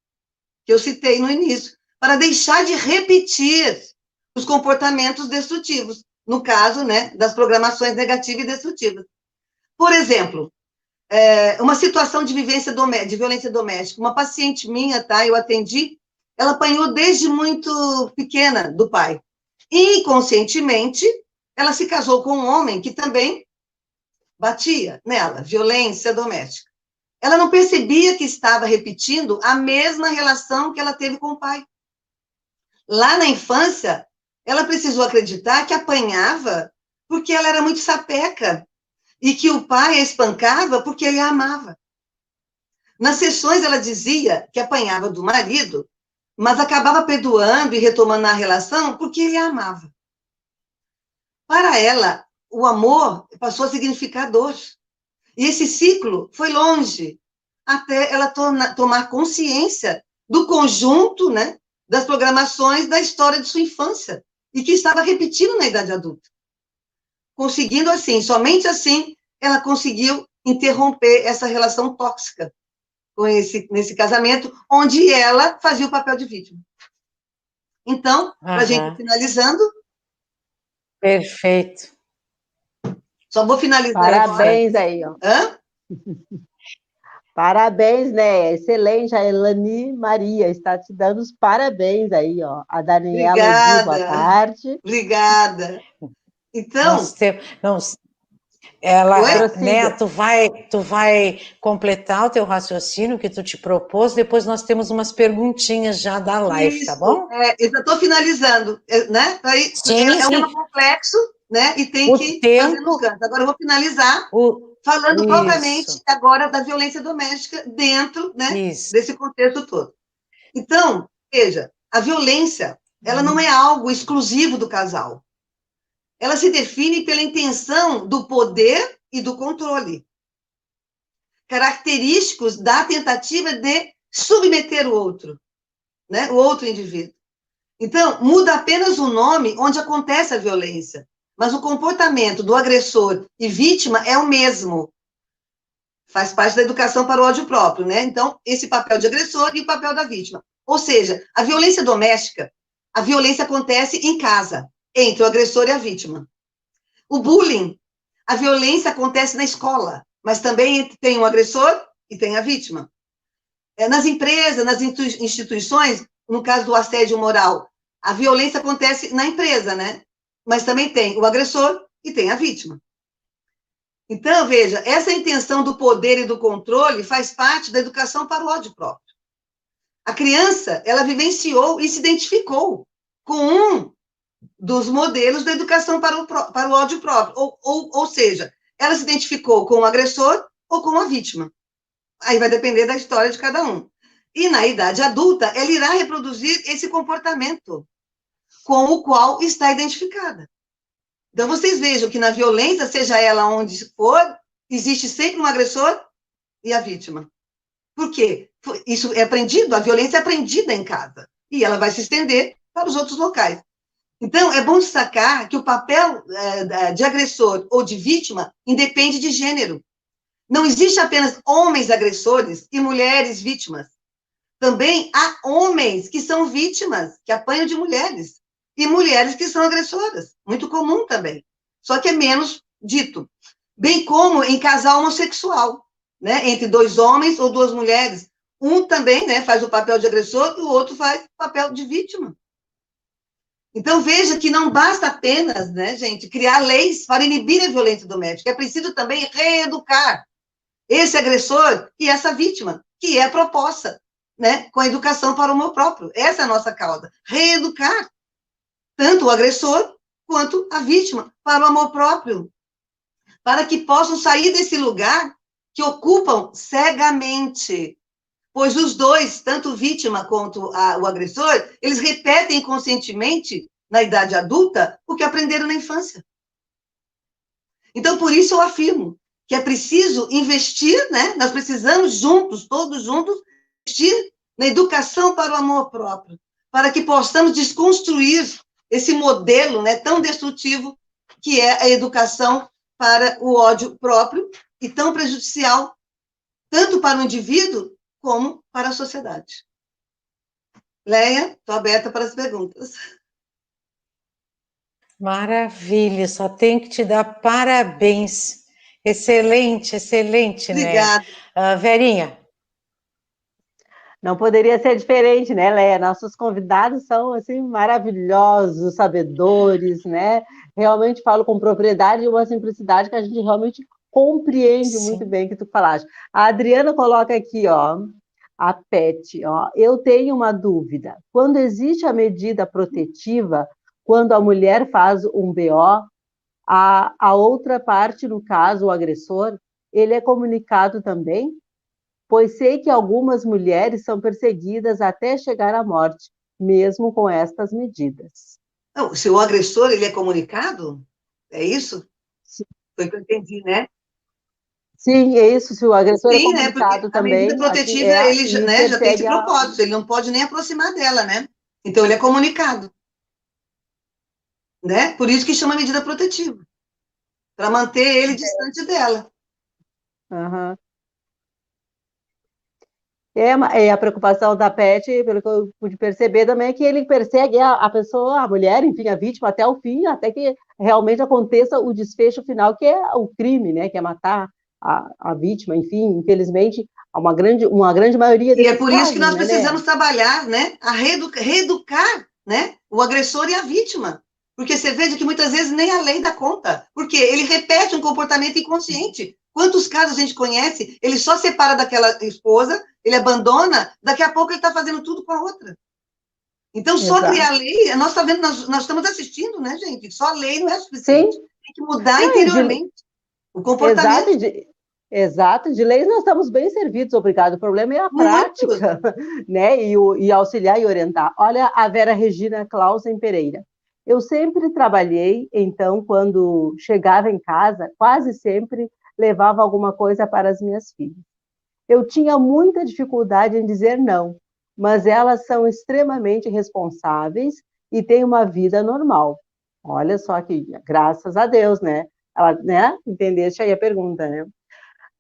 que eu citei no início, para deixar de repetir os comportamentos destrutivos, no caso, né, das programações negativas e destrutivas. Por exemplo, uma situação de violência doméstica. Uma paciente minha, tá, eu atendi, ela apanhou desde muito pequena do pai. Inconscientemente, ela se casou com um homem que também batia nela, violência doméstica. Ela não percebia que estava repetindo a mesma relação que ela teve com o pai. Lá na infância, ela precisou acreditar que apanhava porque ela era muito sapeca e que o pai a espancava porque ele a amava. Nas sessões, ela dizia que apanhava do marido, mas acabava perdoando e retomando a relação porque ele a amava. Para ela, o amor passou a significar dor. E esse ciclo foi longe, até ela tomar consciência do conjunto, né, das programações da história de sua infância, e que estava repetindo na idade adulta. Conseguindo assim, somente assim, ela conseguiu interromper essa relação tóxica nesse casamento, onde ela fazia o papel de vítima. Então, para a gente finalizando... Perfeito. Só vou finalizar Parabéns agora. aí, ó. Hã? Parabéns, né? Excelente, a Elani Maria está te dando os parabéns aí, ó. A Daniela Odi, boa tarde. Obrigada. Então... Né, tu vai completar o teu raciocínio que tu te propôs, depois nós temos umas perguntinhas já da live, isso, tá bom? Eu já estou finalizando, né? Aí, é um tema complexo, né? E tem que fazer nos cantos. Agora eu vou finalizar falando propriamente agora da violência doméstica dentro, né, desse contexto todo. Então, veja, a violência, ela não é algo exclusivo do casal. Ela se define pela intenção do poder e do controle, característicos da tentativa de submeter o outro, né, o outro indivíduo. Então, muda apenas o nome onde acontece a violência, mas o comportamento do agressor e vítima é o mesmo. Faz parte da educação para o ódio próprio, né? Então, esse papel de agressor e o papel da vítima. Ou seja, a violência doméstica, a violência acontece em casa, entre o agressor e a vítima. O bullying, a violência acontece na escola, mas também tem o agressor e tem a vítima. Nas empresas, nas instituições, no caso do assédio moral, a violência acontece na empresa, né? Mas também tem o agressor e tem a vítima. Então, veja, essa intenção do poder e do controle faz parte da educação para o ódio próprio. A criança, ela vivenciou e se identificou com um dos modelos da educação para o ódio próprio. Ou seja, ela se identificou com o agressor ou com a vítima. Aí vai depender da história de cada um. E na idade adulta, ela irá reproduzir esse comportamento com o qual está identificada. Então, vocês vejam que na violência, seja ela onde for, existe sempre um agressor e a vítima. Por quê? Isso é aprendido, a violência é aprendida em casa. E ela vai se estender para os outros locais. Então, é bom destacar que o papel de agressor ou de vítima independe de gênero. Não existe apenas homens agressores e mulheres vítimas. Também há homens que são vítimas, que apanham de mulheres, e mulheres que são agressoras. Muito comum também. Só que é menos dito. Bem como em casal homossexual, né? Entre dois homens ou duas mulheres. Um também, né, faz o papel de agressor e o outro faz o papel de vítima. Então, veja que não basta apenas, né, gente, criar leis para inibir a violência doméstica. É preciso também reeducar esse agressor e essa vítima, que é a proposta né, com a educação para o amor próprio. Essa é a nossa causa. Reeducar tanto o agressor quanto a vítima para o amor próprio, para que possam sair desse lugar que ocupam cegamente. Pois os dois, tanto vítima quanto o agressor, eles repetem inconscientemente, na idade adulta, o que aprenderam na infância. Então, por isso eu afirmo que é preciso investir, né? Nós precisamos juntos, todos juntos, investir na educação para o amor próprio, para que possamos desconstruir esse modelo, né, tão destrutivo que é a educação para o ódio próprio e tão prejudicial tanto para o indivíduo como para a sociedade. Leia, estou aberta para as perguntas. Maravilha, só tenho que te dar parabéns. Excelente, excelente, né? Obrigada. Verinha. Não poderia ser diferente, né, Léa? Nossos convidados são, assim, maravilhosos, sabedores, né? Realmente falo com propriedade e uma simplicidade que a gente realmente compreende muito bem o que tu falaste. A Adriana coloca aqui, ó, a Pet, ó, eu tenho uma dúvida. Quando existe a medida protetiva, quando a mulher faz um BO, a outra parte, no caso, o agressor, ele é comunicado também? Pois sei que algumas mulheres são perseguidas até chegar à morte, mesmo com estas medidas. Não, se o agressor ele é comunicado, é isso? Sim. Foi o que eu entendi, né? Sim, é isso, se o agressor é Sim, né? Porque comunicado a medida também, assim, protetiva, ele e né, já tem esse persegue a... propósito, ele não pode nem aproximar dela, né? Então, ele é comunicado, né? Por isso que chama medida protetiva, para manter ele distante dela. Uhum. A preocupação da Pet, pelo que eu pude perceber também, é que ele persegue a pessoa, a mulher, enfim, a vítima, até o fim, até que realmente aconteça o desfecho final, que é o crime, né? Que é matar a vítima, enfim, infelizmente, uma grande maioria E é desses por isso que casos, nós né, Léa? precisamos trabalhar, né? A reeducar, né? O agressor e a vítima. Porque você veja que muitas vezes nem a lei dá conta. Porque ele repete um comportamento inconsciente. Quantos casos a gente conhece? Ele só separa daquela esposa, ele abandona, daqui a pouco ele está fazendo tudo com a outra. Então, só Exato. criar lei, nós, tá vendo, nós estamos assistindo, né, gente? Só lei não é suficiente. Sim. Tem que mudar Não, interiormente o comportamento. Exato, de leis nós estamos bem servidos, obrigado. O problema é a Muito. prática, né? E auxiliar e orientar. Olha a Vera Regina Clausen Pereira. Eu sempre trabalhei, então, quando chegava em casa, quase sempre levava alguma coisa para as minhas filhas. Eu tinha muita dificuldade em dizer não, mas elas são extremamente responsáveis e têm uma vida normal. Olha só que, graças a Deus, né? Ela, né? Entendeste aí a pergunta, né?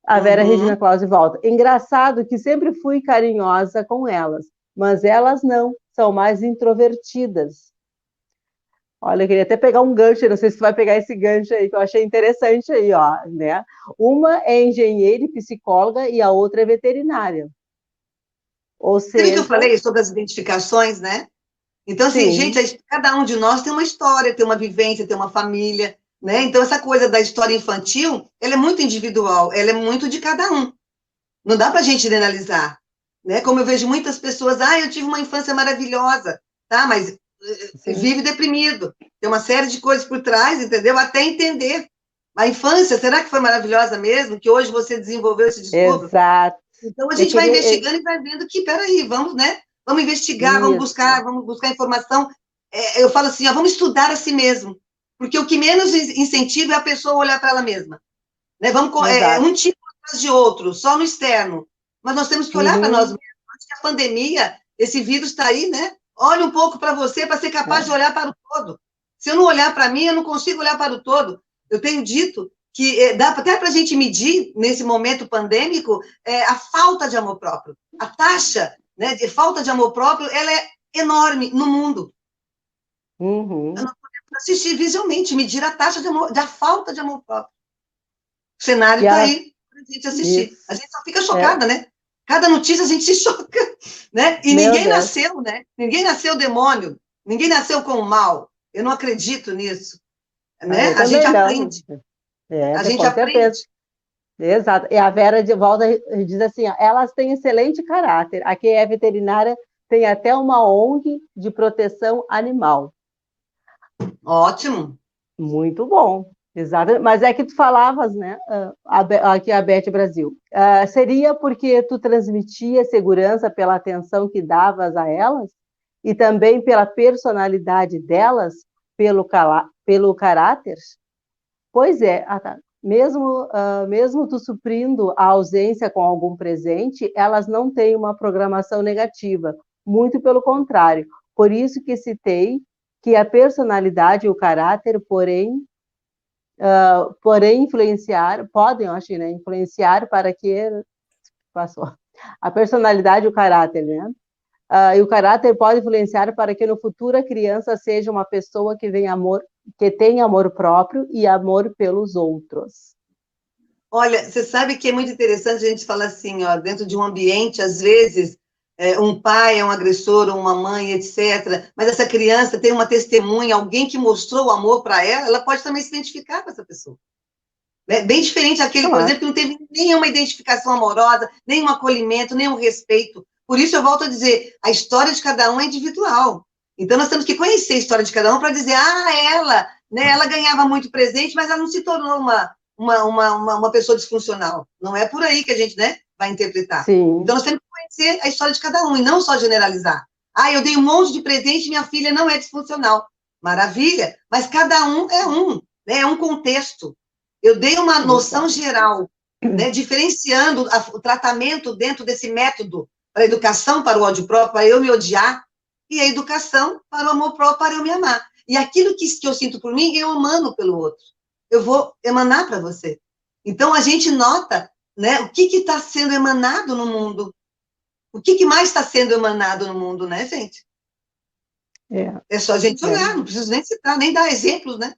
A Vera Regina Clausen volta. Engraçado que sempre fui carinhosa com elas, mas elas não, são mais introvertidas. Olha, eu queria até pegar um gancho, não sei se tu vai pegar esse gancho aí, que eu achei interessante aí, ó, né? Uma é engenheira e psicóloga e a outra é veterinária. Ou Você viu que eu seja... falei sobre as identificações, né? Então, assim, Sim. gente, cada um de nós tem uma história, tem uma vivência, tem uma família, né? Então, essa coisa da história infantil, ela é muito individual, ela é muito de cada um. Não dá para a gente generalizar, né? Como eu vejo muitas pessoas, eu tive uma infância maravilhosa, tá? Mas vive deprimido. Tem uma série de coisas por trás, entendeu? Até entender. A infância, será que foi maravilhosa mesmo? Que hoje você desenvolveu esse distúrbio? Exato. Então, a gente vai investigando e vai vendo que, peraí, vamos, né? Vamos investigar, vamos buscar informação. Eu falo assim, vamos estudar a si mesmo. Porque o que menos incentiva é a pessoa olhar para ela mesma. Né? Um tipo atrás de outro, só no externo. Mas nós temos que olhar para nós mesmos. Antes que a pandemia, esse vírus está aí, né? Olhe um pouco para você para ser capaz de olhar para o todo. Se eu não olhar para mim, eu não consigo olhar para o todo. Eu tenho dito que dá até para a gente medir, nesse momento pandêmico, a falta de amor próprio. A taxa, né, de falta de amor próprio, ela é enorme no mundo. Nós podemos assistir visualmente, medir a taxa da falta de amor próprio. O cenário está aí para a gente assistir. Isso. A gente só fica chocada, né? Cada notícia a gente se choca, né? E ninguém nasceu, né? Ninguém nasceu demônio, ninguém nasceu com o mal. Eu não acredito nisso, né? A gente aprende. A gente aprende. Exato. E a Vera de volta diz assim, ó, elas têm excelente caráter. Aqui é veterinária, tem até uma ONG de proteção animal. Ótimo. Muito bom. Exato. Mas é que tu falavas, né? Aqui a Beth Brasil. Seria porque tu transmitia segurança pela atenção que davas a elas e também pela personalidade delas, pelo caráter? Pois é, mesmo tu suprindo a ausência com algum presente, elas não têm uma programação negativa, muito pelo contrário. Por isso que citei que a personalidade e o caráter, porém influenciar, podem, eu acho, né, influenciar para que passou. A personalidade e o caráter, né? E o caráter pode influenciar para que no futuro a criança seja uma pessoa que tenha amor próprio e amor pelos outros. Olha, você sabe que é muito interessante a gente falar assim, ó, dentro de um ambiente, às vezes, um pai é um agressor, ou uma mãe, etc., mas essa criança tem uma testemunha, alguém que mostrou o amor para ela, ela pode também se identificar com essa pessoa. É bem diferente daquele, por exemplo, que não teve nenhuma identificação amorosa, nenhum acolhimento, nenhum respeito. Por isso, eu volto a dizer, a história de cada um é individual. Então, nós temos que conhecer a história de cada um para dizer, ela ganhava muito presente, mas ela não se tornou uma pessoa disfuncional. Não é por aí que a gente, né, vai interpretar. Sim. Então, nós temos que conhecer a história de cada um e não só generalizar. Eu dei um monte de presente e minha filha não é disfuncional. Maravilha, mas cada um, né, é um contexto. Eu dei uma noção geral, né, diferenciando o tratamento dentro desse método para a educação, para o ódio próprio, para eu me odiar, e a educação para o amor próprio, para eu me amar. E aquilo que eu sinto por mim, eu emano pelo outro. Eu vou emanar para você. Então, a gente nota, né, o que está sendo emanado no mundo. O que mais está sendo emanado no mundo, né, gente? É só a gente olhar, não preciso nem citar, nem dar exemplos, né?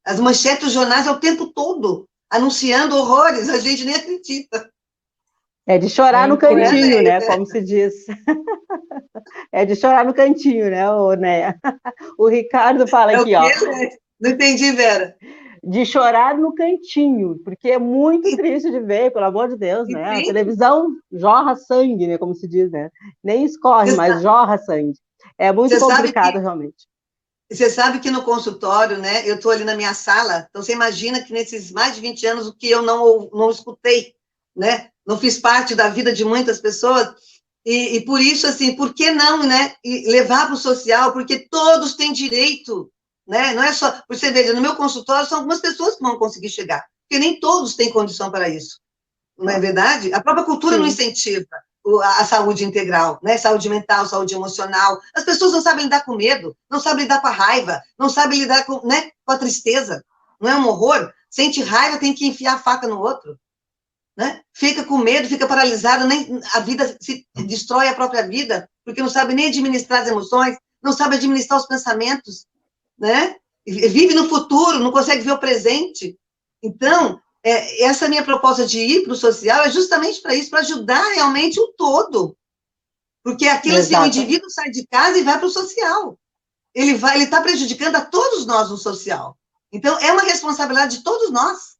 As manchetes dos jornais é o tempo todo, anunciando horrores, a gente nem acredita. É de chorar no cantinho, né? Como se diz. É de chorar no cantinho, né, Néia? O Ricardo fala aqui, ó. Não entendi, Vera. De chorar no cantinho, porque é muito triste de ver, pelo amor de Deus, né? A televisão jorra sangue, né? Como se diz, né? Nem escorre, mas jorra sangue. É muito complicado, realmente. Você sabe que no consultório, né, eu estou ali na minha sala, então você imagina que nesses mais de 20 anos o que eu não escutei, né, não fiz parte da vida de muitas pessoas, e por isso, assim, por que não, né, levar para o social, porque todos têm direito, né, não é só, você veja, no meu consultório são algumas pessoas que vão conseguir chegar, porque nem todos têm condição para isso, não é verdade? A própria cultura não incentiva a saúde integral, né? Saúde mental, saúde emocional. As pessoas não sabem lidar com medo, não sabem lidar com a raiva, não sabem lidar com, né, com a tristeza. Não é um horror? Sente raiva, tem que enfiar a faca no outro. Né? Fica com medo, fica paralisado, nem a vida se destrói a própria vida, porque não sabe nem administrar as emoções, não sabe administrar os pensamentos, né? Vive no futuro, não consegue ver o presente. Então, essa minha proposta de ir para o social é justamente para isso, para ajudar realmente o todo. Porque aquilo, assim, o indivíduo sai de casa e vai para o social. Ele está prejudicando a todos nós no social. Então, é uma responsabilidade de todos nós.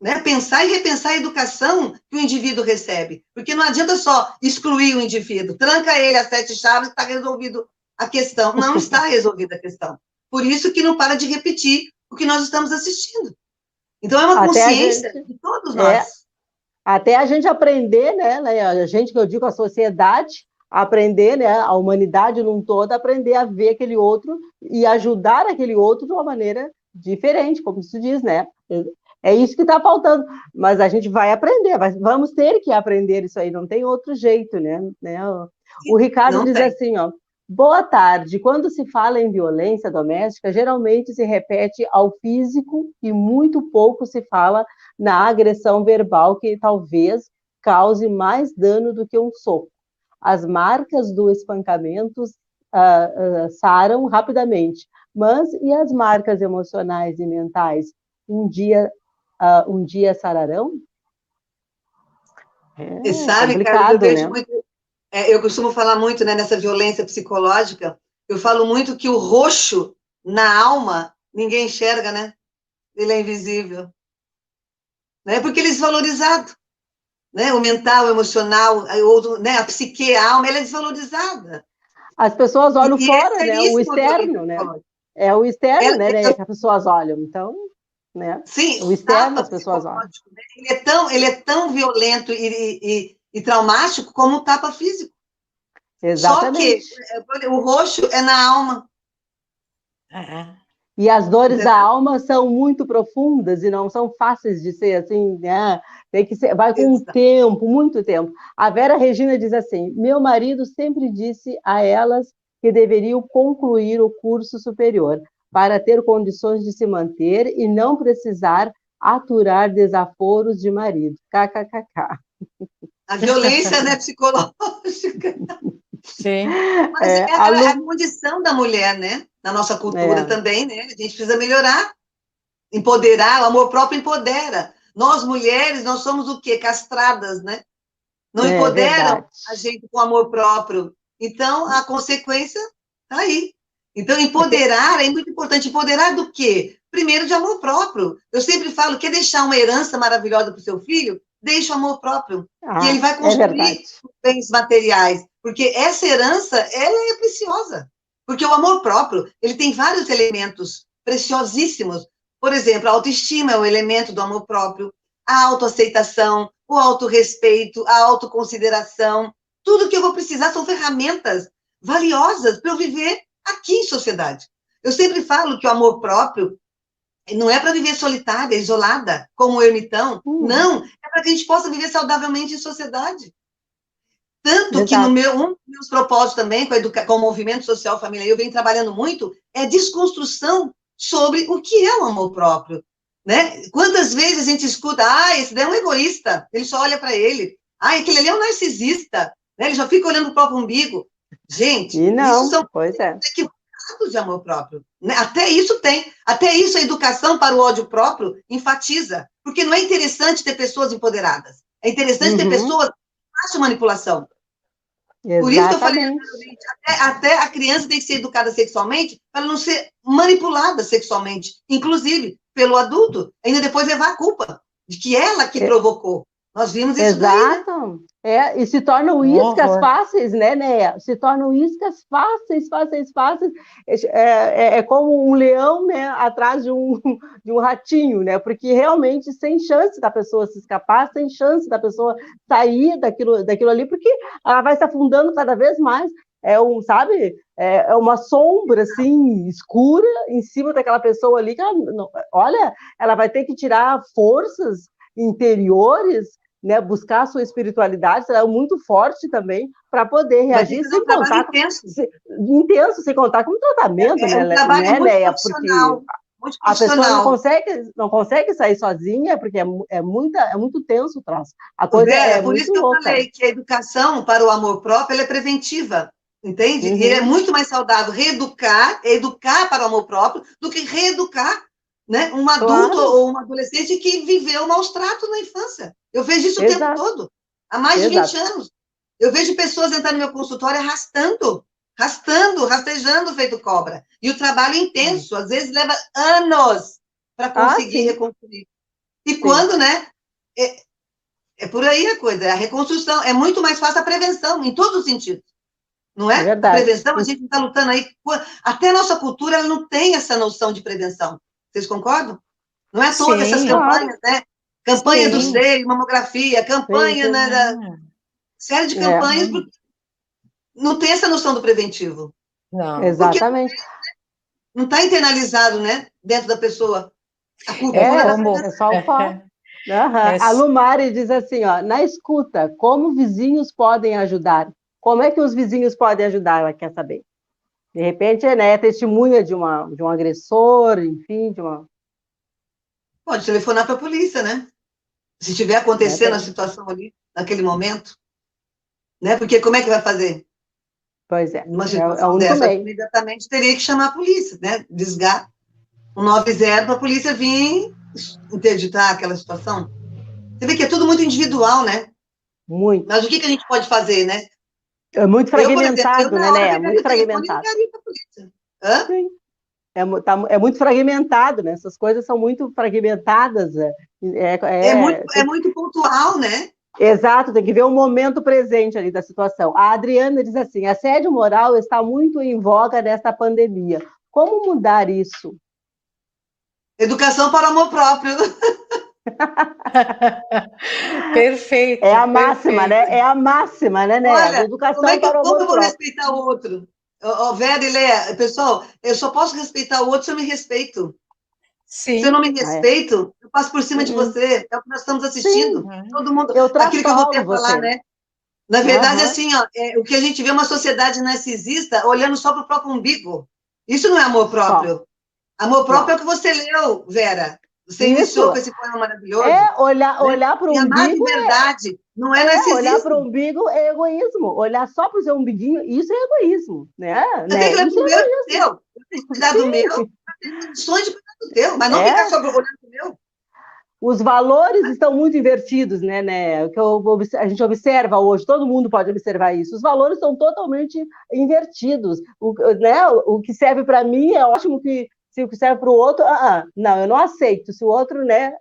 Né? Pensar e repensar a educação que o indivíduo recebe. Porque não adianta só excluir o indivíduo, tranca ele às 7 chaves, está resolvido a questão. Não está resolvida a questão. Por isso que não para de repetir o que nós estamos assistindo. Então, é uma consciência de todos nós. Até a gente aprender, né? A gente, que eu digo, a sociedade, aprender, né? A humanidade num todo, aprender a ver aquele outro e ajudar aquele outro de uma maneira diferente, como se diz, né? É isso que está faltando. Mas a gente vai aprender, vamos ter que aprender isso aí, não tem outro jeito, né? O Ricardo diz assim, ó. Boa tarde. Quando se fala em violência doméstica, geralmente se repete ao físico e muito pouco se fala na agressão verbal, que talvez cause mais dano do que um soco. As marcas do espancamento saram rapidamente, mas e as marcas emocionais e mentais? Um dia sararão? Você sabe, cara, eu vejo muito... eu costumo falar muito, né, nessa violência psicológica, eu falo muito que o roxo na alma ninguém enxerga, né? Ele é invisível. né? Porque ele é desvalorizado, né? O mental, o emocional, né? A psique, a alma, ela é desvalorizada. As pessoas olham E é fora, né? O seríssimo a violência externo, né? psicológica. É o externo, Ela, né, que as pessoas olham. Então, né? sim, O o externo tapa as pessoas olham. psicológico, né? Ele é tão violento e traumático como o tapa físico. Só que Exatamente. o roxo é na alma. E as dores da Entendeu? alma são muito profundas e não são fáceis de ser assim, né? Tem que ser, vai com um tempo, muito tempo. A Vera Regina diz assim: meu marido sempre disse a elas que deveriam concluir o curso superior para ter condições de se manter e não precisar aturar desaforos de marido. KKKK. A violência, né, psicológica. Sim. Mas é a condição da mulher, né? Na nossa cultura também, né? A gente precisa melhorar, empoderar, o amor próprio empodera. Nós, mulheres, nós somos o quê? Castradas, né? Não empoderam verdade. a gente com amor próprio. Então, a consequência está aí. Então, empoderar é muito importante. Empoderar do quê? Primeiro, de amor próprio. Eu sempre falo, quer deixar uma herança maravilhosa para o seu filho? Deixa o amor próprio. E ele vai construir bens materiais. Porque essa herança, ela é preciosa. Porque o amor próprio, ele tem vários elementos preciosíssimos. Por exemplo, a autoestima é um elemento do amor próprio, a autoaceitação, o autorrespeito, a autoconsideração. Tudo que eu vou precisar são ferramentas valiosas para eu viver aqui em sociedade. Eu sempre falo que o amor próprio não é para viver solitária, isolada, como o ermitão. Não, é para que a gente possa viver saudavelmente em sociedade. Tanto que um dos meus propósitos também com o movimento social família, eu venho trabalhando muito, é desconstrução sobre o que é o amor próprio. Né? Quantas vezes a gente escuta, esse daí é um egoísta, ele só olha para ele. Aquele ali é um narcisista, né? Ele já fica olhando o próprio umbigo. Gente, isso são equivocados de amor próprio. Né? Até isso tem. Até isso a educação para o ódio próprio enfatiza. Porque não é interessante ter pessoas empoderadas. É interessante ter pessoas que façam manipulação. Exatamente. Por isso que eu falei anteriormente, até a criança tem que ser educada sexualmente para não ser manipulada sexualmente, inclusive pelo adulto, ainda depois levar a culpa de que ela que provocou. Nós vimos isso daí, né? E se tornam iscas fáceis, né, Néia? Se tornam iscas fáceis. É como um leão, né, atrás de um ratinho, né? Porque realmente sem chance da pessoa se escapar, sem chance da pessoa sair daquilo ali, porque ela vai se afundando cada vez mais. É uma sombra, assim, escura em cima daquela pessoa ali, que ela vai ter que tirar forças interiores, né, buscar a sua espiritualidade, será muito forte também, para poder reagir sem contar intenso, sem contar com o tratamento, né, um trabalho muito Léia? profissional, porque a pessoa não consegue sair sozinha, porque é muito tenso o troço. A coisa é por muito isso que louca. eu falei que a educação para o amor próprio ela é preventiva, entende? E é muito mais saudável educar para o amor próprio, do que reeducar, né, um adulto ou uma adolescente que viveu maus tratos na infância. Eu vejo isso o tempo todo, há mais de 20 anos. Eu vejo pessoas entrando no meu consultório rastejando feito cobra. E o trabalho é intenso, às vezes leva anos para conseguir reconstruir. E quando, né, é por aí a coisa, a reconstrução, é muito mais fácil a prevenção, em todos os sentidos. Não é? A prevenção, a gente está lutando aí, até a nossa cultura ela não tem essa noção de prevenção. Vocês concordam? Não é todas essas campanhas, né? Campanha do seio, mamografia, campanha, né, série de campanhas, porque não tem essa noção do preventivo. Não. Exatamente. Porque não está internalizado, né, dentro da pessoa. A cultura da pessoal fala. A Lumari diz assim, na escuta, como vizinhos podem ajudar? Como é que os vizinhos podem ajudar? Ela quer saber. De repente, né, é testemunha de um agressor, enfim, Pode telefonar para a polícia, né? Se estiver acontecendo a situação ali, naquele momento, né? Porque como é que vai fazer? Pois é. Numa situação dessa, imediatamente teria que chamar a polícia, né? Desgar 190 para a polícia vir interditar aquela situação. Você vê que é tudo muito individual, né? Muito. Mas o que a gente pode fazer, né? É muito fragmentado, né, Néia? Muito fragmentado. Sim. é muito fragmentado, né? Essas coisas são muito fragmentadas. É muito pontual, né? Exato, tem que ver o momento presente ali da situação. A Adriana diz assim: assédio moral está muito em voga nesta pandemia. Como mudar isso? Educação para o amor próprio. Perfeito, É a máxima, perfeito. né? É a máxima, né, Olha, educação para o como amor eu vou próprio. respeitar o outro? Vera e Léa, pessoal, eu só posso respeitar o outro se eu me respeito. Se eu não Sim. me respeito, eu passo por cima de você. É o que nós estamos Sim, assistindo. Todo mundo. eu Aquilo que eu voltei trastolo a falar, você. né? Na verdade, Aham. assim, ó, o que a gente vê é uma sociedade narcisista olhando só para o próprio umbigo. Isso não é amor Só, próprio. Amor próprio é não. o que você leu, Vera. Você iniciou Isso com esse poema maravilhoso, é olhar, né? olhar para o E amar de umbigo, verdade não é olhar para o narcisismo. umbigo é egoísmo. Olhar só para o seu umbiguinho, isso é egoísmo, Você tem que olhar Isso é primeiro para o egoísmo. teu. Eu tenho que cuidar do meu, Sim, para ter condições de cuidar do teu, mas não ficar é. só olhando para o meu. Os valores estão muito invertidos, né? O que a gente observa hoje, todo mundo pode observar isso. Os valores estão totalmente invertidos. O que serve para mim é ótimo, se o que serve para o outro, não, eu não aceito. Se o outro, né,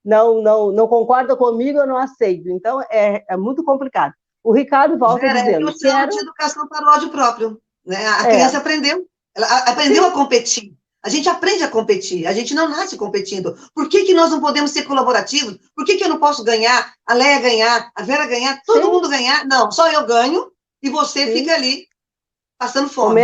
não concorda comigo, eu não aceito. Então, é muito complicado. O Ricardo volta Vera, é o que eu dizendo, chamo de educação para o ódio próprio. Né? A é, criança aprendeu, ela aprendeu sim, a competir. A gente aprende a competir, a gente não nasce competindo. Por que nós não podemos ser colaborativos? Por que eu não posso ganhar, a Leia ganhar, a Vera ganhar, todo sim, mundo ganhar? Não, só eu ganho e você fica sim. ali passando fome.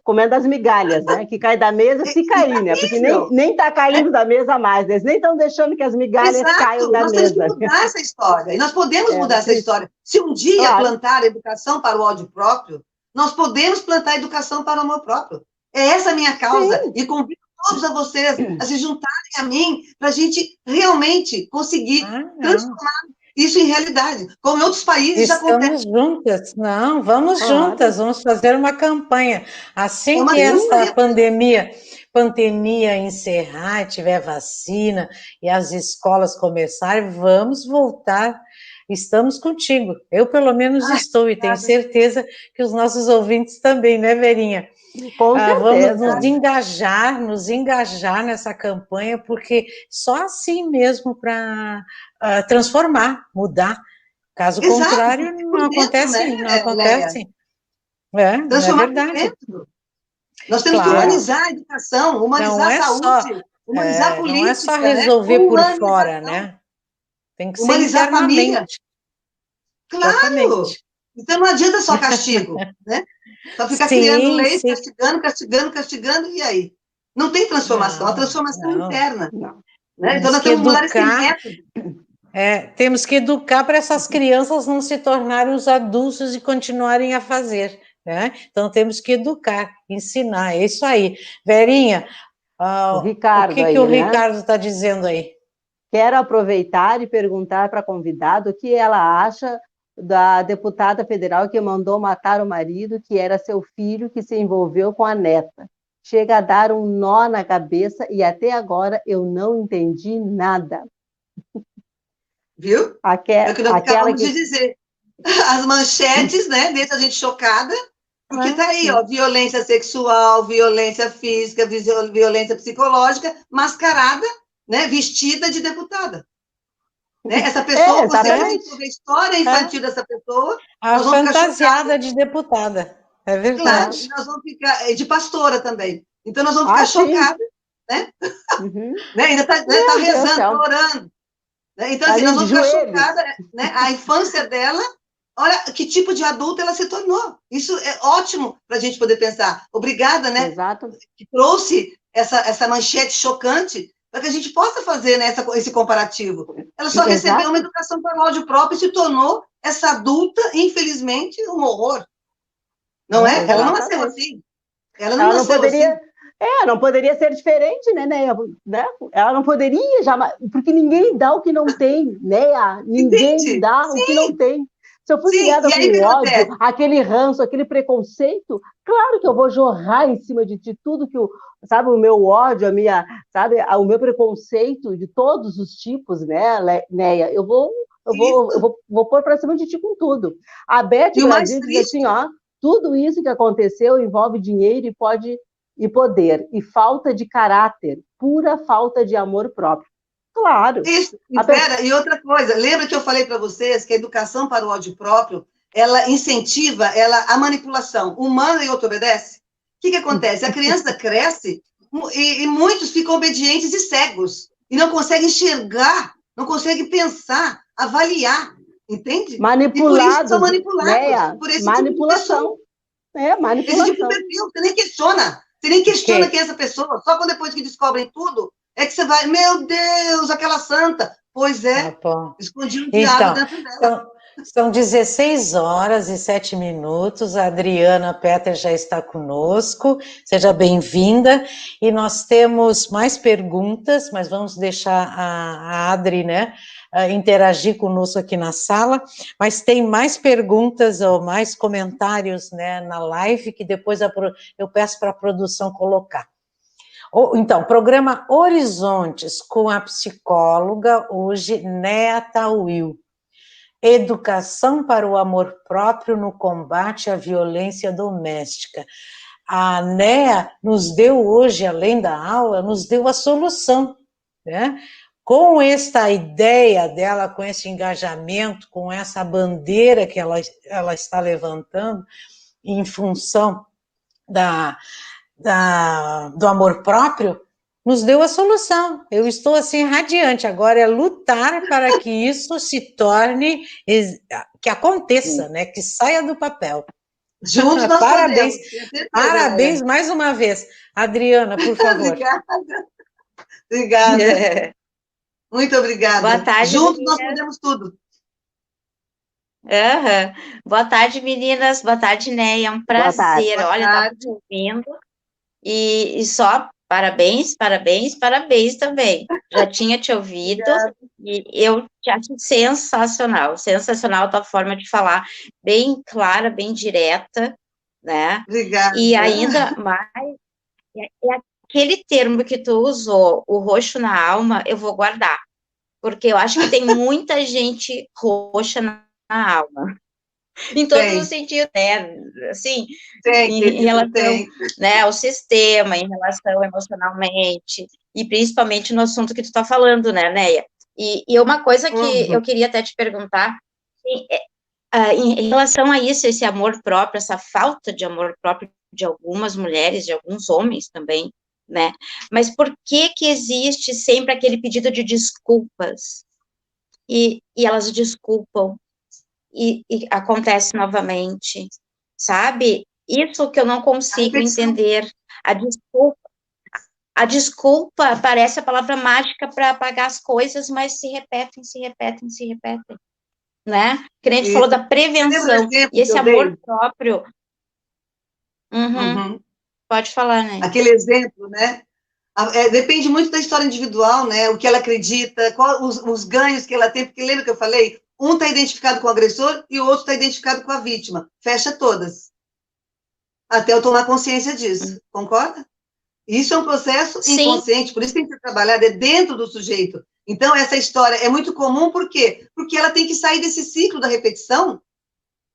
Comendo as migalhas, né? Que cai da mesa se Isso é cair, né? Porque horrível. nem tá caindo da mesa mais, né? Eles nem estão deixando que as migalhas caiam Exato, da nós temos que mesa. mudar essa história, e nós podemos É mudar essa triste. história. Se um dia Claro, plantar a educação para o ódio próprio, nós podemos plantar a educação para o amor próprio. É essa a minha causa, sim. e convido todos a vocês a se juntarem a mim para a gente realmente conseguir Ah, não. transformar isso em realidade, como em outros países já acontece. Estamos juntas. Não, vamos juntas, Claro. vamos fazer uma campanha. É Assim uma que essa campanha. pandemia encerrar, tiver vacina e as escolas começarem, vamos voltar. Estamos contigo. Eu, pelo menos, Ai, estou e tenho obrigada. certeza que os nossos ouvintes também, né, Verinha? Com Vamos certeza. nos engajar nessa campanha, porque só assim mesmo para transformar, mudar. Caso Exato, contrário, porque não por dentro, né, acontece, não Leia? acontece. É, não é Transformar por verdade. dentro. Nós temos que É, Claro, humanizar a educação, não humanizar a é só, saúde, humanizar a não é só política, né? resolver por fora, Humanização, né? Tem que ser humanizar a família. internamente, Claro! exatamente. Então não adianta só castigo, né? Só ficar criando Sim, leis, sim. castigando, castigando, castigando, e aí? Não tem transformação, a Não, transformação é não. interna. não. Né? Então Temos nós que temos que mudar esse educar, método. temos que educar para essas crianças não se tornarem os adultos e continuarem a fazer, né? Então temos que educar, ensinar, é isso aí. Verinha, O o Ricardo que o aí, né? Ricardo está dizendo aí? Quero aproveitar e perguntar para a convidada o que ela acha da deputada federal que mandou matar o marido, que era seu filho, que se envolveu com a neta. Chega a dar um nó na cabeça e até agora eu não entendi nada. Viu? É o que nós Aquela acabamos de que. dizer. As manchetes, né, deixam a gente chocada, porque tá aí, ó, violência sexual, violência física, violência psicológica, mascarada, né, vestida de deputada. Né? Essa pessoa, você que a gente Exatamente. vê a história infantil dessa pessoa, A nós vamos ficar chocados, fantasiada de deputada, é claro, verdade. e nós vamos ficar, de pastora também. Então nós vamos ficar Ah, sim. chocados, né? Uhum. Né? Ainda tá, né, tá Meu Deus do rezando, tá céu. orando. Né? Então, assim, Ali nós de vamos ficar joelhos. chocadas, né? A infância dela, olha que tipo de adulta ela se tornou. Isso é ótimo para a gente poder pensar. Obrigada, né? Exato. Que trouxe essa manchete chocante para que a gente possa fazer, né, esse comparativo. Ela só recebeu uma Exato. educação para o ódio próprio e se tornou essa adulta, infelizmente, um horror. Não é? Ela não nasceu Exatamente. assim. Ela não Ela não nasceu assim. poderia. Não poderia ser diferente, né? Ela não poderia jamais, porque ninguém dá o que não tem, né? Ninguém Entende? dá o que Sim, não tem. Se eu fui sim. criada E aí o que com ódio, acontece? aquele ranço, aquele preconceito, claro que eu vou jorrar em cima de tudo que sabe, o meu ódio, sabe, o meu preconceito de todos os tipos, né, Neia? Isso. Vou pôr para cima de ti com tudo. A Beth E o mais Brasil diz assim, triste, ó, tudo isso que aconteceu envolve dinheiro e pode e poder, e falta de caráter, pura falta de amor próprio. Claro. Isso, e outra coisa, lembra que eu falei para vocês que a educação para o ódio próprio, ela incentiva a manipulação. O manda e outro obedece. O que acontece? A criança cresce e muitos ficam obedientes e cegos, e não conseguem enxergar, não conseguem pensar, avaliar, entende? Manipulados, e por isso são manipulados, Leia, por esse manipulação. Esse tipo de perfil, você nem questiona. Você nem questiona quem é essa pessoa. Só quando depois que descobrem tudo, é que você vai, meu Deus, aquela santa. Pois é, escondi um diabo dentro dela. São 16h07. A Adriana Petter já está conosco. Seja bem-vinda. E nós temos mais perguntas, mas vamos deixar a Adri, né, interagir conosco aqui na sala. Mas tem mais perguntas ou mais comentários, né, na live, que depois eu peço para a produção colocar. Então, programa Horizontes, com a psicóloga, hoje, Néa Tawil. Educação para o amor próprio no combate à violência doméstica. A Néa nos deu hoje, além da aula, nos deu a solução, né? Com esta ideia dela, com esse engajamento, com essa bandeira que ela está levantando, em função do amor próprio, nos deu a solução. Eu estou assim radiante. Agora é lutar para que isso se torne, que aconteça, né? Que saia do papel. Juntos nós parabéns, podemos. Parabéns mais uma vez. Adriana, por favor. Obrigada. Muito obrigada. Boa tarde, juntos meninas. nós podemos tudo. Boa tarde, meninas. Boa tarde, Néia. É um prazer. Boa Olha, estava te ouvindo. E só parabéns também. Já tinha te ouvido e eu te acho sensacional a tua forma de falar, bem clara, bem direta, né? Obrigada. E ainda mais, é aquele termo que tu usou, o roxo na alma, eu vou guardar, porque eu acho que tem muita gente roxa na alma. Em todos os sentidos, né? Assim, em relação, né, ao sistema, em relação emocionalmente, e principalmente no assunto que tu está falando, né, Néia? E uma coisa que eu queria até te perguntar, em relação a isso, esse amor próprio, essa falta de amor próprio de algumas mulheres, de alguns homens também, né? Mas por que existe sempre aquele pedido de desculpas? E elas desculpam, e acontece novamente, sabe? Isso que eu não consigo entender. A desculpa parece a palavra mágica para apagar as coisas, mas se repetem, né? Que nem a gente falou da prevenção, e esse amor próprio. Pode falar, né? Aquele exemplo, né? Depende muito da história individual, né? O que ela acredita, qual os ganhos que ela tem, porque lembra que eu falei? Um está identificado com o agressor e o outro está identificado com a vítima. Fecha todas. Até eu tomar consciência disso. Concorda? Isso é um processo inconsciente, por isso tem que ser trabalhado dentro do sujeito. Então, essa história é muito comum, por quê? Porque ela tem que sair desse ciclo da repetição,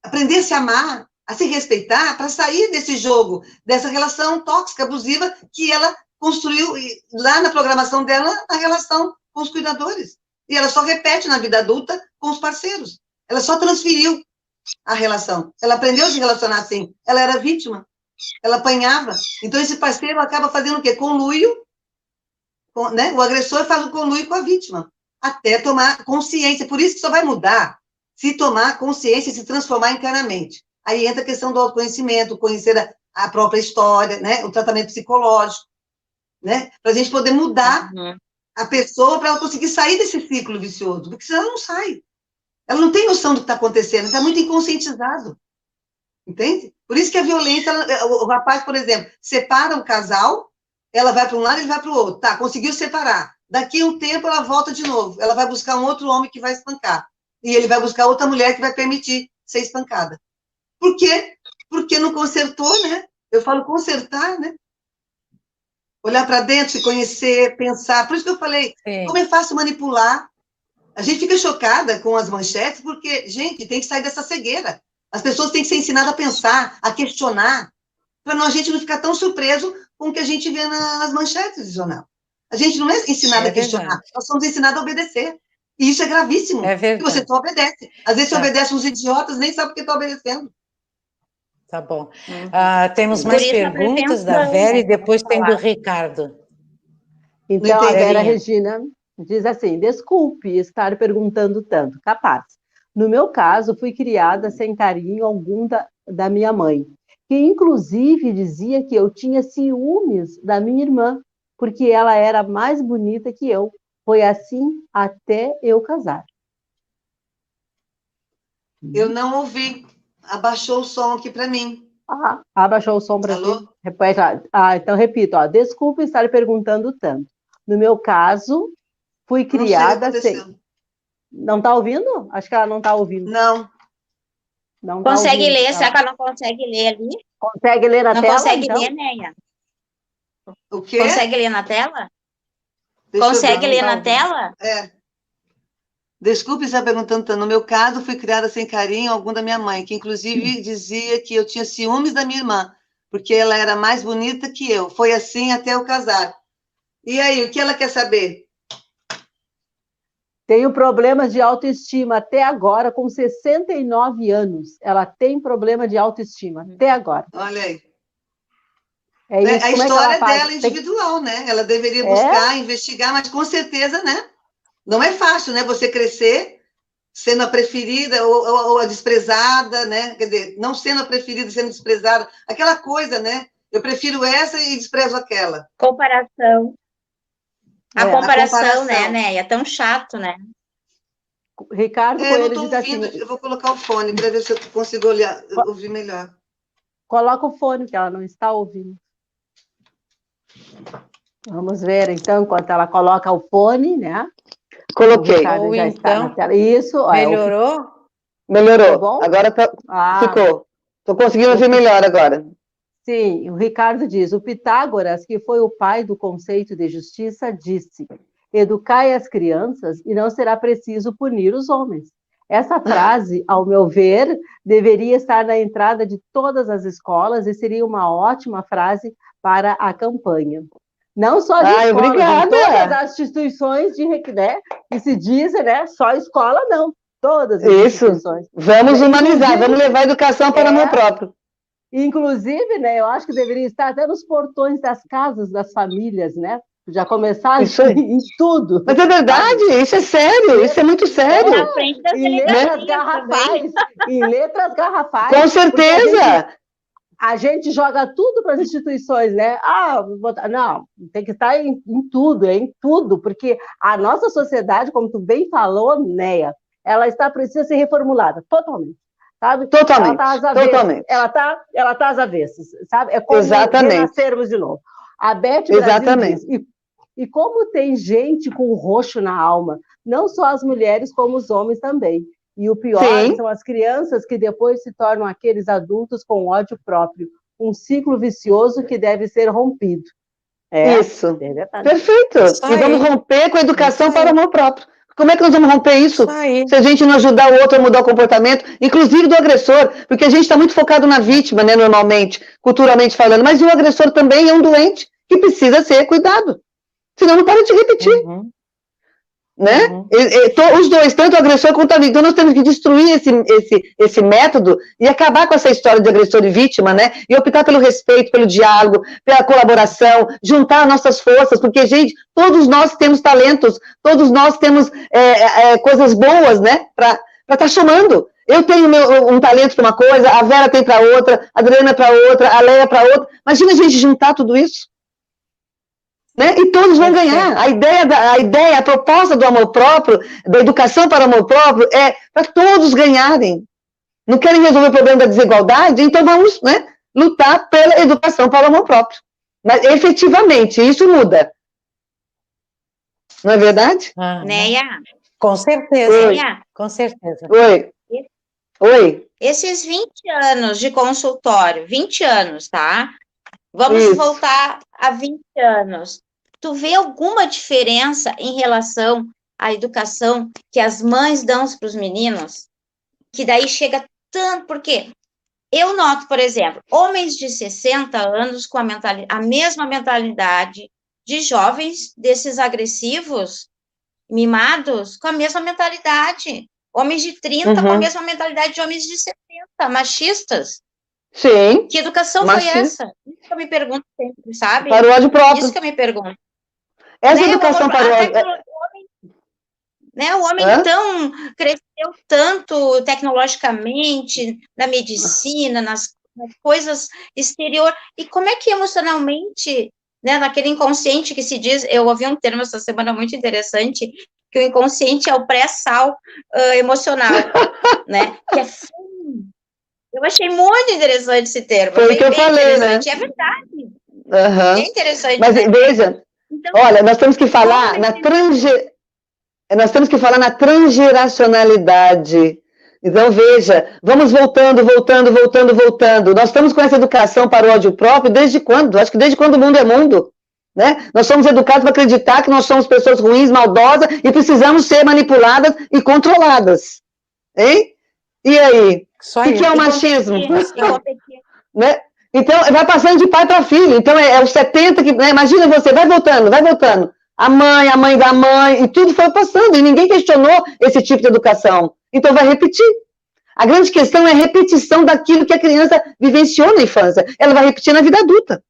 aprender a se amar, a se respeitar, para sair desse jogo, dessa relação tóxica, abusiva, que ela construiu lá na programação dela, a relação com os cuidadores. E ela só repete na vida adulta com os parceiros. Ela só transferiu a relação. Ela aprendeu a se relacionar assim. Ela era vítima. Ela apanhava. Então, esse parceiro acaba fazendo o quê? Conluio, né? O agressor faz o conluio com a vítima, até tomar consciência. Por isso que só vai mudar se tomar consciência e se transformar internamente. Aí entra a questão do autoconhecimento, conhecer a própria história, né? O tratamento psicológico, né? Para a gente poder mudar a pessoa, para ela conseguir sair desse ciclo vicioso, porque senão ela não sai. Ela não tem noção do que está acontecendo, está muito inconscientizado. Entende? Por isso que a violência, o rapaz, por exemplo, separa o casal, ela vai para um lado e ele vai para o outro. Tá, conseguiu separar. Daqui a um tempo ela volta de novo. Ela vai buscar um outro homem que vai espancar. E ele vai buscar outra mulher que vai permitir ser espancada. Por quê? Porque não consertou, né? Eu falo consertar, né? Olhar para dentro, se conhecer, pensar. Por isso que eu falei, como é fácil manipular. A gente fica chocada com as manchetes, porque, gente, tem que sair dessa cegueira. As pessoas têm que ser ensinadas a pensar, a questionar, para a gente não ficar tão surpreso com o que a gente vê nas manchetes de jornal. A gente não é ensinado a questionar, verdade. nós somos ensinados a obedecer. E isso é gravíssimo. É E verdade. você só obedece. Às vezes você Tá. obedece uns idiotas, nem sabe porque está obedecendo. Tá bom. Uhum. Temos Por mais isso a perguntas da prevenção, Vera né, e depois vamos tem do falar. Ricardo. Então, a entendi. Vera Verinha. Regina diz assim: desculpe estar perguntando tanto, capaz. No meu caso, fui criada sem carinho algum da minha mãe, que inclusive dizia que eu tinha ciúmes da minha irmã, porque ela era mais bonita que eu. Foi assim até eu casar. Eu não ouvi. Abaixou o som aqui para mim. Abaixou o som para Alô? ti? Repete lá. Então, repito, desculpe estar perguntando tanto. No meu caso, fui Não sei o que criada sem... aconteceu. Não está ouvindo? Acho que ela não está ouvindo. Não. Não tá Consegue ouvindo. ler? Será que ela não consegue ler ali? Consegue ler na Não tela, consegue então? ler, Neia? O quê? Consegue ler na tela? Deixa eu Consegue ver. ler tá na ouvindo. tela? É. Desculpe estar perguntando tanto. No meu caso, fui criada sem carinho algum da minha mãe, que inclusive dizia que eu tinha ciúmes da minha irmã, porque ela era mais bonita que eu. Foi assim até eu casar. E aí, o que ela quer saber? Tenho problemas de autoestima até agora, com 69 anos. Ela tem problema de autoestima até agora. Olha aí. É Né? isso. A Como é que ela história faz? dela é individual, né? Ela deveria É? buscar, investigar, mas com certeza, né? Não é fácil, né? Você crescer sendo a preferida ou a desprezada, né? Quer dizer, não sendo a preferida, sendo desprezada. Aquela coisa, né? Eu prefiro essa e desprezo aquela. Comparação. A É. comparação, né, comparação. Neia? É tão chato, né? Ricardo Eu não Coelho estou diz assim: ouvindo, eu vou colocar o fone para ver se eu consigo ouvir melhor. coloca o fone, que ela não está ouvindo. Vamos ver, então, enquanto ela coloca o fone, né? O Coloquei. Ricardo Ou já está na então, tela. Isso, melhorou? Ficou Melhorou. bom? Agora Ah, ficou. Estou conseguindo o ouvir melhor agora. Sim, o Ricardo diz: o Pitágoras, que foi o pai do conceito de justiça, disse: educai as crianças e não será preciso punir os homens. Essa frase, ao meu ver, deveria estar na entrada de todas as escolas e seria uma ótima frase para a campanha. Não só de Ai, escolas, em obrigada. todas as instituições né, que se dizem, né? Só escola não, todas as Isso. instituições. Vamos humanizar, Inclusive, vamos levar a educação para amor próprio. Inclusive, né, eu acho que deveria estar até nos portões das casas, das famílias, né? Já começar Isso aí. em tudo. Mas é verdade, sabe? isso é sério, isso é muito sério. Na frente das Em letras delegacias garrafais, em letras garrafais. Com porque certeza. a gente joga tudo para as instituições, né? Não, tem que estar em tudo, em tudo, porque a nossa sociedade, como tu bem falou, Neia, ela precisa ser reformulada totalmente. Sabe? Totalmente, Ela está às avessas, totalmente. ela tá às avessas, sabe? É como Exatamente. renascermos de novo. A Beth Brasil Exatamente. diz, e como tem gente com roxo na alma, não só as mulheres, como os homens também. E o pior Sim. são as crianças que depois se tornam aqueles adultos com ódio próprio. Um ciclo vicioso que deve ser rompido. Isso. É verdade. Perfeito. Isso E vamos aí. romper com a educação Isso aí. para o amor próprio. Como é que nós vamos romper isso? Isso aí. Se a gente não ajudar o outro a mudar o comportamento, inclusive do agressor, porque a gente está muito focado na vítima, né, normalmente, culturalmente falando, mas o agressor também é um doente que precisa ser cuidado. Senão não para de repetir. Uhum. Né? Uhum. Os dois, tanto o agressor quanto a vítima. Então nós temos que destruir esse método e acabar com essa história de agressor e vítima, né? E optar pelo respeito, pelo diálogo, pela colaboração, juntar nossas forças, porque, gente, todos nós temos talentos, todos nós temos coisas boas, né? Para estar chamando. Eu tenho um talento para uma coisa, a Vera tem para outra, a Adriana para outra, a Leia para outra. Imagina a gente juntar tudo isso. Né? E todos vão ganhar. A proposta do amor próprio, da educação para o amor próprio, é para todos ganharem. Não querem resolver o problema da desigualdade? Então vamos, né, lutar pela educação para o amor próprio. Mas efetivamente, isso muda. Não é verdade? Neia? Com certeza. Neia? Com certeza. Oi. Esses 20 anos de consultório, 20 anos, tá? Vamos Isso. voltar a 20 anos. Tu vê alguma diferença em relação à educação que as mães dão para os meninos? Que daí chega tanto... Por quê? Eu noto, por exemplo, homens de 60 anos com a mesma mentalidade de jovens desses agressivos, mimados, com a mesma mentalidade. Homens de 30 com a mesma mentalidade de homens de 70, machistas. Sim. Que educação foi essa? Isso que eu me pergunto sempre, sabe? Para o ódio próprio. Isso que eu me pergunto. Essa educação para o ódio... O homem então cresceu tanto tecnologicamente, na medicina, nas coisas exterior, e como é que emocionalmente, né, naquele inconsciente que se diz, eu ouvi um termo essa semana muito interessante, que o inconsciente é o pré-sal emocional, né, que é fome. Eu achei muito interessante esse termo. Foi o que eu falei, né? É verdade. É interessante. Mas né? veja, então, olha, nós temos que falar nós temos que falar na transgeracionalidade. Então, veja, vamos voltando. Nós estamos com essa educação para o ódio próprio desde quando? Acho que desde quando o mundo é mundo. Né? Nós somos educados para acreditar que nós somos pessoas ruins, maldosas, e precisamos ser manipuladas e controladas. Hein? E aí? O que é o machismo? Né? Então, vai passando de pai para filho. Então, é os 70 que... Né? Imagina você, vai voltando. A mãe da mãe, e tudo foi passando, e ninguém questionou esse tipo de educação. Então, vai repetir. A grande questão é a repetição daquilo que a criança vivenciou na infância. Ela vai repetir na vida adulta.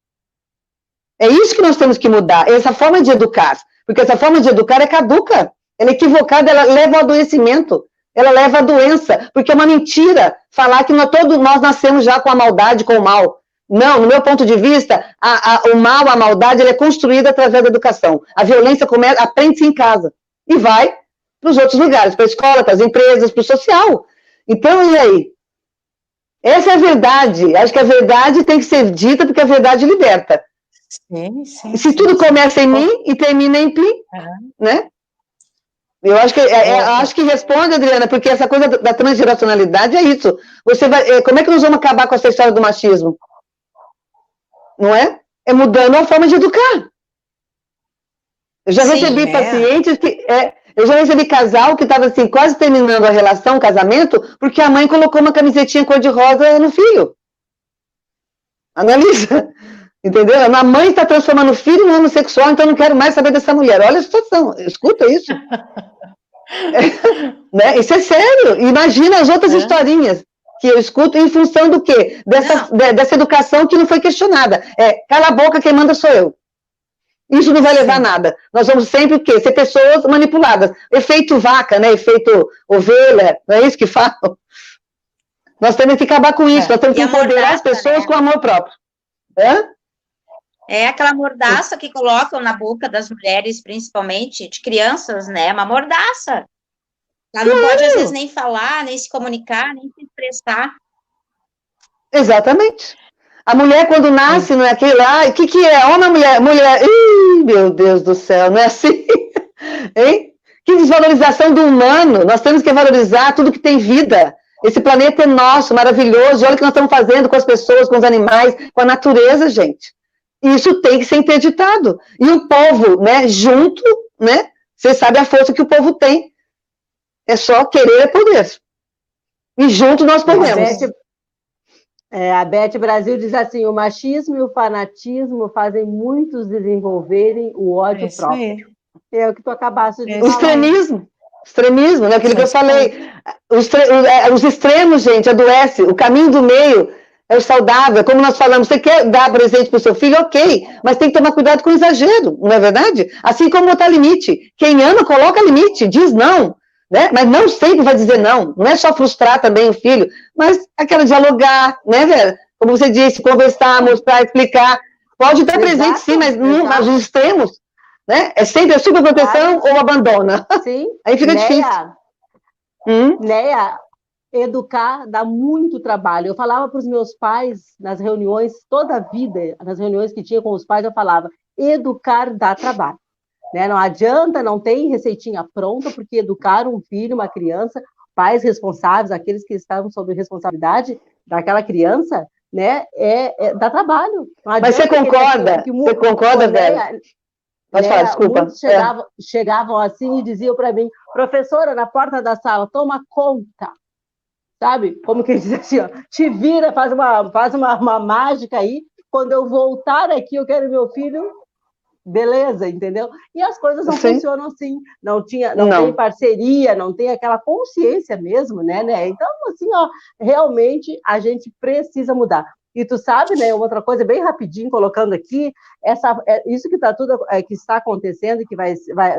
É isso que nós temos que mudar, essa forma de educar. Porque essa forma de educar é caduca. Ela é equivocada, ela leva ao adoecimento. Ela leva à doença. Porque é uma mentira falar que todos nós nascemos já com a maldade, com o mal. Não, no meu ponto de vista, o mal, a maldade, ele é construída através da educação. A violência aprende-se em casa e vai para os outros lugares, para a escola, para as empresas, para o social. Então, e aí? Essa é a verdade. Acho que a verdade tem que ser dita porque a verdade liberta. Sim. Se tudo começa em mim e termina em ti, né? Eu acho que responde, Adriana, porque essa coisa da transgeracionalidade é isso. Como é que nós vamos acabar com essa história do machismo? Não é? É mudando a forma de educar. Eu já recebi pacientes eu já recebi casal que estava assim, quase terminando a relação, o casamento, porque a mãe colocou uma camisetinha cor-de-rosa no filho. Analisa. Entendeu? A mãe está transformando o filho em homossexual, então eu não quero mais saber dessa mulher. Olha a situação, escuta isso. Né? Isso é sério. Imagina as outras historinhas que eu escuto em função do quê? Dessa educação que não foi questionada. Cala a boca, quem manda sou eu. Isso não vai levar a nada. Nós vamos sempre o quê? Ser pessoas manipuladas. Efeito vaca, né? Efeito ovelha, não é isso que falam? Nós temos que acabar com isso, nós temos que empoderar as pessoas com amor próprio. É aquela mordaça que colocam na boca das mulheres, principalmente, de crianças, né? Uma mordaça. Ela não pode, às vezes, nem falar, nem se comunicar, nem se expressar. Exatamente. A mulher, quando nasce, não é aquele lá, o que é? Homem ou mulher? Mulher. Ih, meu Deus do céu, não é assim? Hein? Que desvalorização do humano. Nós temos que valorizar tudo que tem vida. Esse planeta é nosso, maravilhoso. Olha o que nós estamos fazendo com as pessoas, com os animais, com a natureza, gente. Isso tem que ser interditado. E o povo, né, junto, né? Você sabe a força que o povo tem. É só querer é poder. E junto nós podemos. A Beth Brasil diz assim, o machismo e o fanatismo fazem muitos desenvolverem o ódio próprio. É o que tu acabaste de falar. O extremismo, né? Aquilo que eu falei. Os extremos, gente, adoece. O caminho do meio é o saudável. Como nós falamos, você quer dar presente para o seu filho, ok, mas tem que tomar cuidado com o exagero, não é verdade? Assim como botar limite. Quem ama, coloca limite, diz não. Né? Mas não sempre vai dizer não. Não é só frustrar também o filho, mas aquela dialogar, né, velho? Como você disse, conversar, mostrar, explicar. Pode estar presente, sim, mas os extremos, né? É sempre a superproteção ou abandona. Sim. Aí fica difícil. Néia, educar dá muito trabalho. Eu falava para os meus pais nas reuniões, toda a vida, nas reuniões que tinha com os pais, eu falava, educar dá trabalho. Né? Não adianta, não tem receitinha pronta, porque educar um filho, uma criança, pais responsáveis, aqueles que estavam sob responsabilidade daquela criança, né, dá trabalho. Mas você concorda? Você concorda, velho? Pode falar, desculpa. Muitos chegavam assim e diziam para mim, professora, na porta da sala, toma conta. sabe? Como que ele diz assim, ó, te vira, faz uma mágica aí, quando eu voltar aqui, eu quero meu filho, beleza, entendeu? E as coisas não funcionam assim, não tem parceria, não tem aquela consciência mesmo, né? Então, assim, ó, realmente a gente precisa mudar. E tu sabe, né, outra coisa bem rapidinho, colocando aqui, isso que tá tudo, que está acontecendo, que vai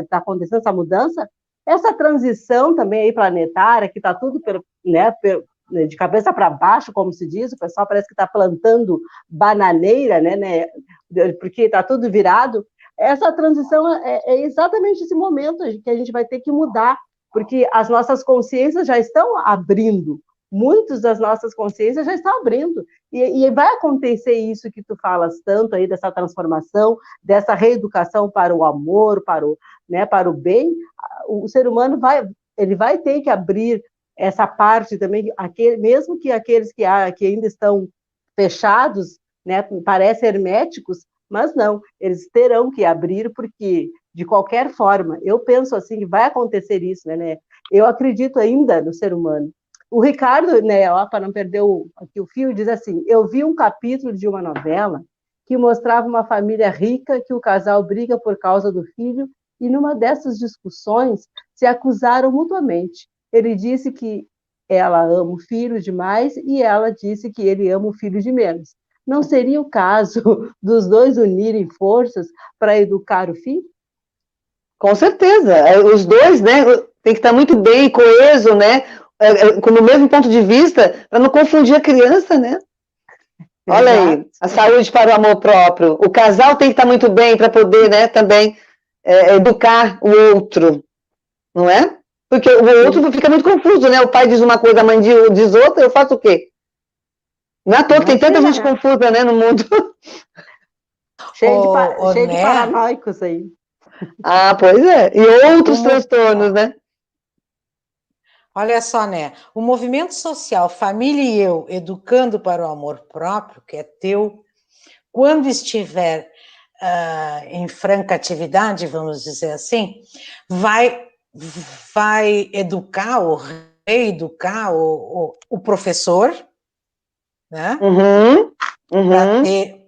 tá acontecendo essa mudança, essa transição também aí planetária, que está tudo de cabeça para baixo, como se diz, o pessoal parece que está plantando bananeira, né? Porque está tudo virado. Essa transição é exatamente esse momento que a gente vai ter que mudar, porque as nossas consciências já estão abrindo, muitas das nossas consciências já estão abrindo, e vai acontecer isso que tu falas tanto aí, dessa transformação, dessa reeducação para o amor, para o bem. O ser humano vai ter que abrir essa parte também, mesmo que aqueles que ainda estão fechados, né, parecem herméticos, mas não, eles terão que abrir, porque, de qualquer forma, eu penso assim, que vai acontecer isso, né? Eu acredito ainda no ser humano. O Ricardo, né, para não perder aqui o fio, diz assim, eu vi um capítulo de uma novela que mostrava uma família rica, que o casal briga por causa do filho, e numa dessas discussões se acusaram mutuamente. Ele disse que ela ama o filho demais e ela disse que ele ama o filho de menos. Não seria o caso dos dois unirem forças para educar o filho? Com certeza. Os dois, né, tem que estar muito bem, coeso, né, com o mesmo ponto de vista, para não confundir a criança, né? Olha aí, a saúde para o amor próprio. O casal tem que estar muito bem para poder, né, também educar o outro, não é? Porque o outro fica muito confuso, né? O pai diz uma coisa, a mãe diz outra, eu faço o quê? Não é à toa que tem tanta gente confusa, né, no mundo. Cheio de paranoicos aí. Ah, pois é. E outros transtornos, né? Olha só, né? O movimento social Família e Eu, Educando para o Amor Próprio, que é teu, quando estiver em franca atividade, vamos dizer assim, vai educar ou reeducar o professor, né?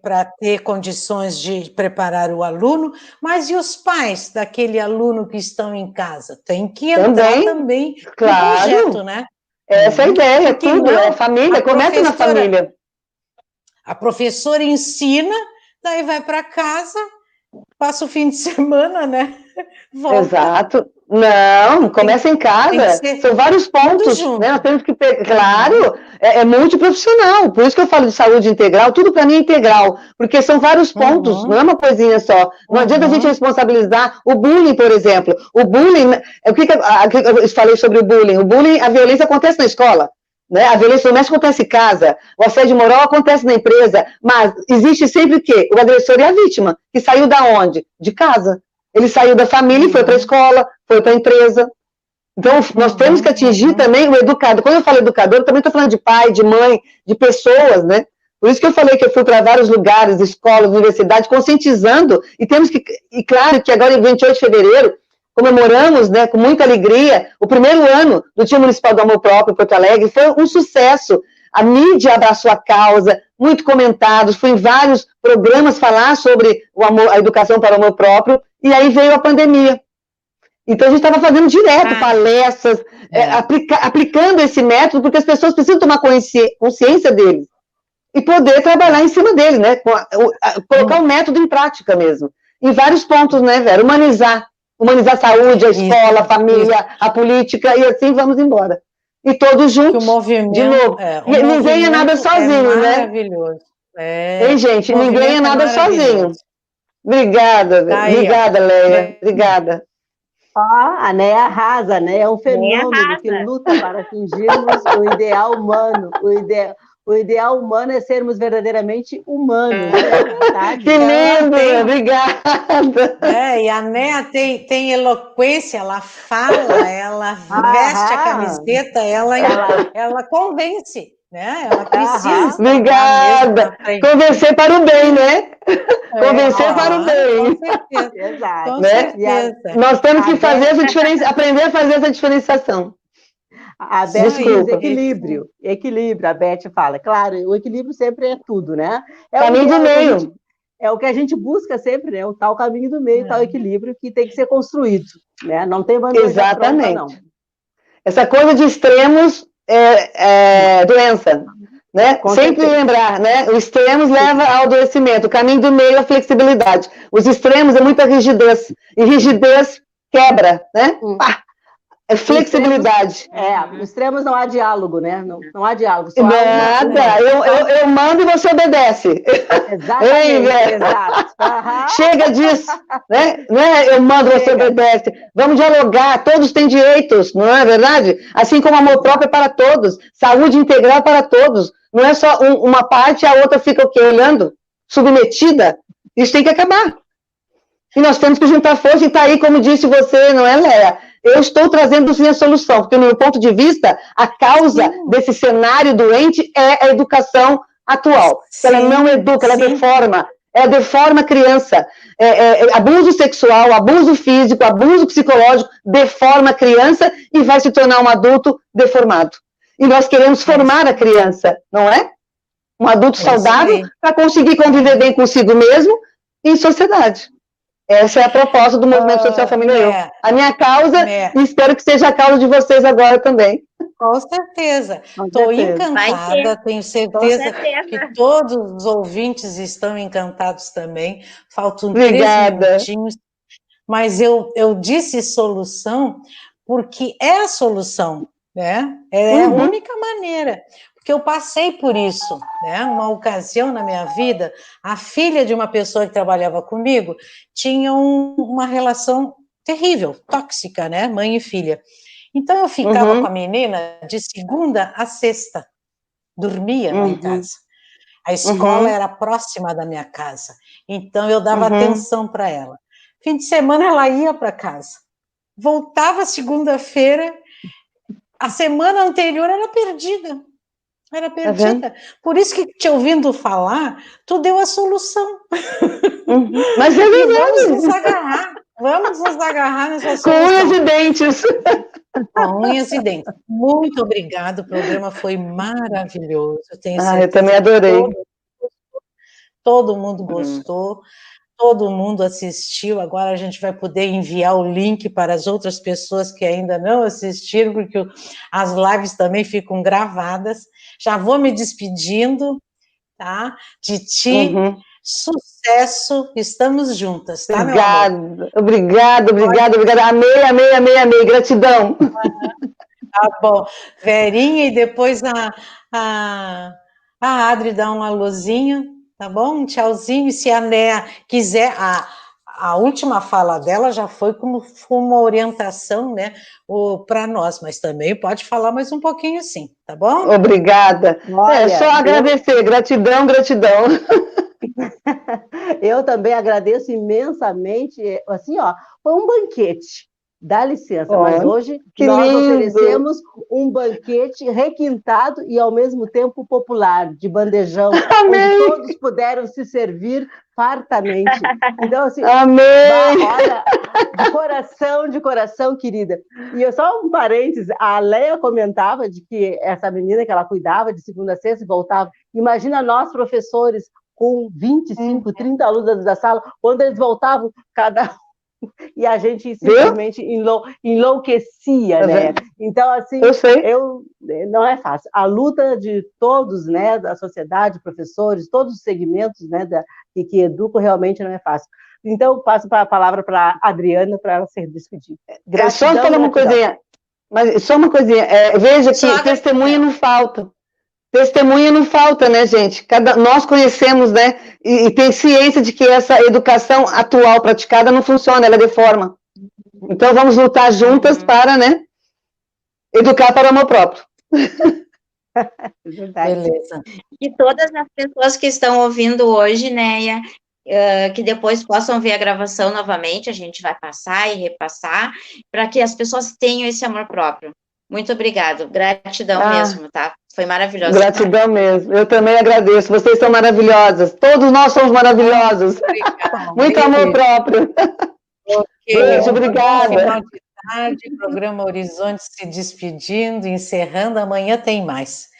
Para ter condições de preparar o aluno, mas e os pais daquele aluno que estão em casa? Tem que entrar também claro, no projeto, né? Essa é a ideia, tudo, é a família, começa na família. A professora ensina, daí vai para casa, passa o fim de semana, né? Volta. Exato. Não, começa em casa. São vários pontos, né? Nós temos que ter, claro, é multiprofissional. Por isso que eu falo de saúde integral, tudo para mim é integral, porque são vários pontos, não é uma coisinha só. Não adianta a gente responsabilizar o bullying, por exemplo. O bullying, o que eu falei sobre o bullying? O bullying, a violência acontece na escola. Né? A violência doméstica acontece em casa, o assédio moral acontece na empresa, mas existe sempre o quê? O agressor e a vítima, que saiu da onde? De casa. Ele saiu da família e foi para a escola, foi para a empresa. Então, nós temos que atingir também o educador. Quando eu falo educador, eu também estou falando de pai, de mãe, de pessoas, né? Por isso que eu falei que eu fui para vários lugares, escolas, universidades, conscientizando, e claro que agora, em 28 de fevereiro, comemoramos, né, com muita alegria, o primeiro ano do Dia Municipal do Amor Próprio em Porto Alegre, foi um sucesso. A mídia abraçou a causa, muito comentados, fui em vários programas falar sobre o amor, a educação para o amor próprio, e aí veio a pandemia. Então, a gente estava fazendo direto palestras, aplicando esse método, porque as pessoas precisam tomar consciência deles e poder trabalhar em cima dele, né? Colocar o método em prática mesmo. Em vários pontos, né, Vera? Humanizar a saúde, a escola, a família, a política, e assim vamos embora. E todos juntos, de novo. Ninguém é nada sozinho, né? Maravilhoso. Hein, gente? Ninguém é nada sozinho. Obrigada, obrigada, Leia. Obrigada. A Néia arrasa, né? É um fenômeno que luta para atingirmos o ideal humano. O ideal humano é sermos verdadeiramente humanos. Que lindo, obrigada. E a Néia tem eloquência, ela fala, ela veste a camiseta, ela convence. Né? Ela precisa. Obrigada. Convencer para o bem, né? Convencer para o bem. Com certeza. Exato. Né? Nós temos que fazer essa diferença, aprender a fazer essa diferenciação. A Beth diz Desculpa. equilíbrio, equilíbrio, a Beth fala. Claro, o equilíbrio sempre é tudo, né? Caminho do meio. É o que a gente busca sempre, né? O tal caminho do meio, tal equilíbrio que tem que ser construído, né? Não tem bandeja pronta, não. Essa coisa de extremos é doença, né? Sempre lembrar, né? Os extremos levam ao adoecimento, o caminho do meio é a flexibilidade. Os extremos é muita rigidez, e rigidez quebra, né? Pá! É flexibilidade. Nos extremos não há diálogo, né? Não há diálogo. Só nada. Eu mando e você obedece. Exatamente, exato. Chega disso. Né? Não é eu mando e você obedece. Vamos dialogar. Todos têm direitos, não é verdade? Assim como amor próprio é para todos. Saúde integral para todos. Não é só uma parte e a outra fica o quê? Olhando? Submetida? Isso tem que acabar. E nós temos que juntar força e tá aí, como disse você, não é, Léa? Eu estou trazendo sim a solução, porque, no meu ponto de vista, a causa desse cenário doente é a educação atual. Ela não educa, ela deforma. Ela deforma a criança. Abuso sexual, abuso físico, abuso psicológico deforma a criança e vai se tornar um adulto deformado. E nós queremos formar a criança, não é? Um adulto saudável para conseguir conviver bem consigo mesmo e em sociedade. Essa é a proposta do Movimento Social Família Eu. A minha causa, e espero que seja a causa de vocês agora também. Com certeza. Estou encantada, tenho certeza que todos os ouvintes estão encantados também. Faltam 3 minutinhos. Mas eu disse solução porque é a solução, né? É a única maneira. Porque eu passei por isso, né? Uma ocasião na minha vida, a filha de uma pessoa que trabalhava comigo tinha uma relação terrível, tóxica, né? Mãe e filha. Então eu ficava com a menina de segunda a sexta, dormia lá em casa. A escola era próxima da minha casa, então eu dava atenção para ela. Fim de semana ela ia para casa, voltava segunda-feira, a semana anterior era perdida. Era perdida. Por isso que, te ouvindo falar, tu deu a solução. Mas vamos nos agarrar nessa solução. Com unhas e dentes. Com unhas e dentes. Muito obrigada, o programa foi maravilhoso. Eu tenho certeza. Eu também adorei. Todo mundo gostou. Todo mundo assistiu, agora a gente vai poder enviar o link para as outras pessoas que ainda não assistiram, porque as lives também ficam gravadas. Já vou me despedindo, tá? De ti, sucesso, estamos juntas, tá, meu amor? Obrigada. Amei, gratidão. Tá bom. Verinha, e depois a Adri dá um alôzinho. Tá bom? Um tchauzinho. Se a Néa quiser, a última fala dela já foi como uma orientação, né, para nós, mas também pode falar mais um pouquinho assim, tá bom? Obrigada. Só agradecer, gratidão. Eu também agradeço imensamente, assim, foi um banquete. Dá licença, mas hoje nós oferecemos um banquete requintado e, ao mesmo tempo, popular, de bandejão, onde todos puderam se servir fartamente. Então, assim, olha, de coração, querida. E eu só um parênteses, a Leia comentava de que essa menina que ela cuidava de segunda a sexta e voltava, imagina nós, professores, com 25, 30 alunos da sala, quando eles voltavam, cada e a gente simplesmente enlouquecia, né? Então, assim, não é fácil. A luta de todos, né, da sociedade, professores, todos os segmentos, né, que educam, realmente não é fácil. Então, passo a palavra para a Adriana para ela se despedir. Só falar uma coisinha, veja que testemunha não falta. Testemunha não falta, né, gente? Nós conhecemos, né, e tem ciência de que essa educação atual praticada não funciona, ela deforma. Então, vamos lutar juntas para, né, educar para o amor próprio. Beleza. E todas as pessoas que estão ouvindo hoje, né, que depois possam ver a gravação novamente, a gente vai passar e repassar, para que as pessoas tenham esse amor próprio. Muito obrigado, gratidão mesmo, tá? Foi maravilhoso. Gratidão mesmo, eu também agradeço, vocês são maravilhosas, todos nós somos maravilhosos. Muito amor próprio. Beijo, obrigada. tarde, programa Horizonte se despedindo, encerrando, amanhã tem mais.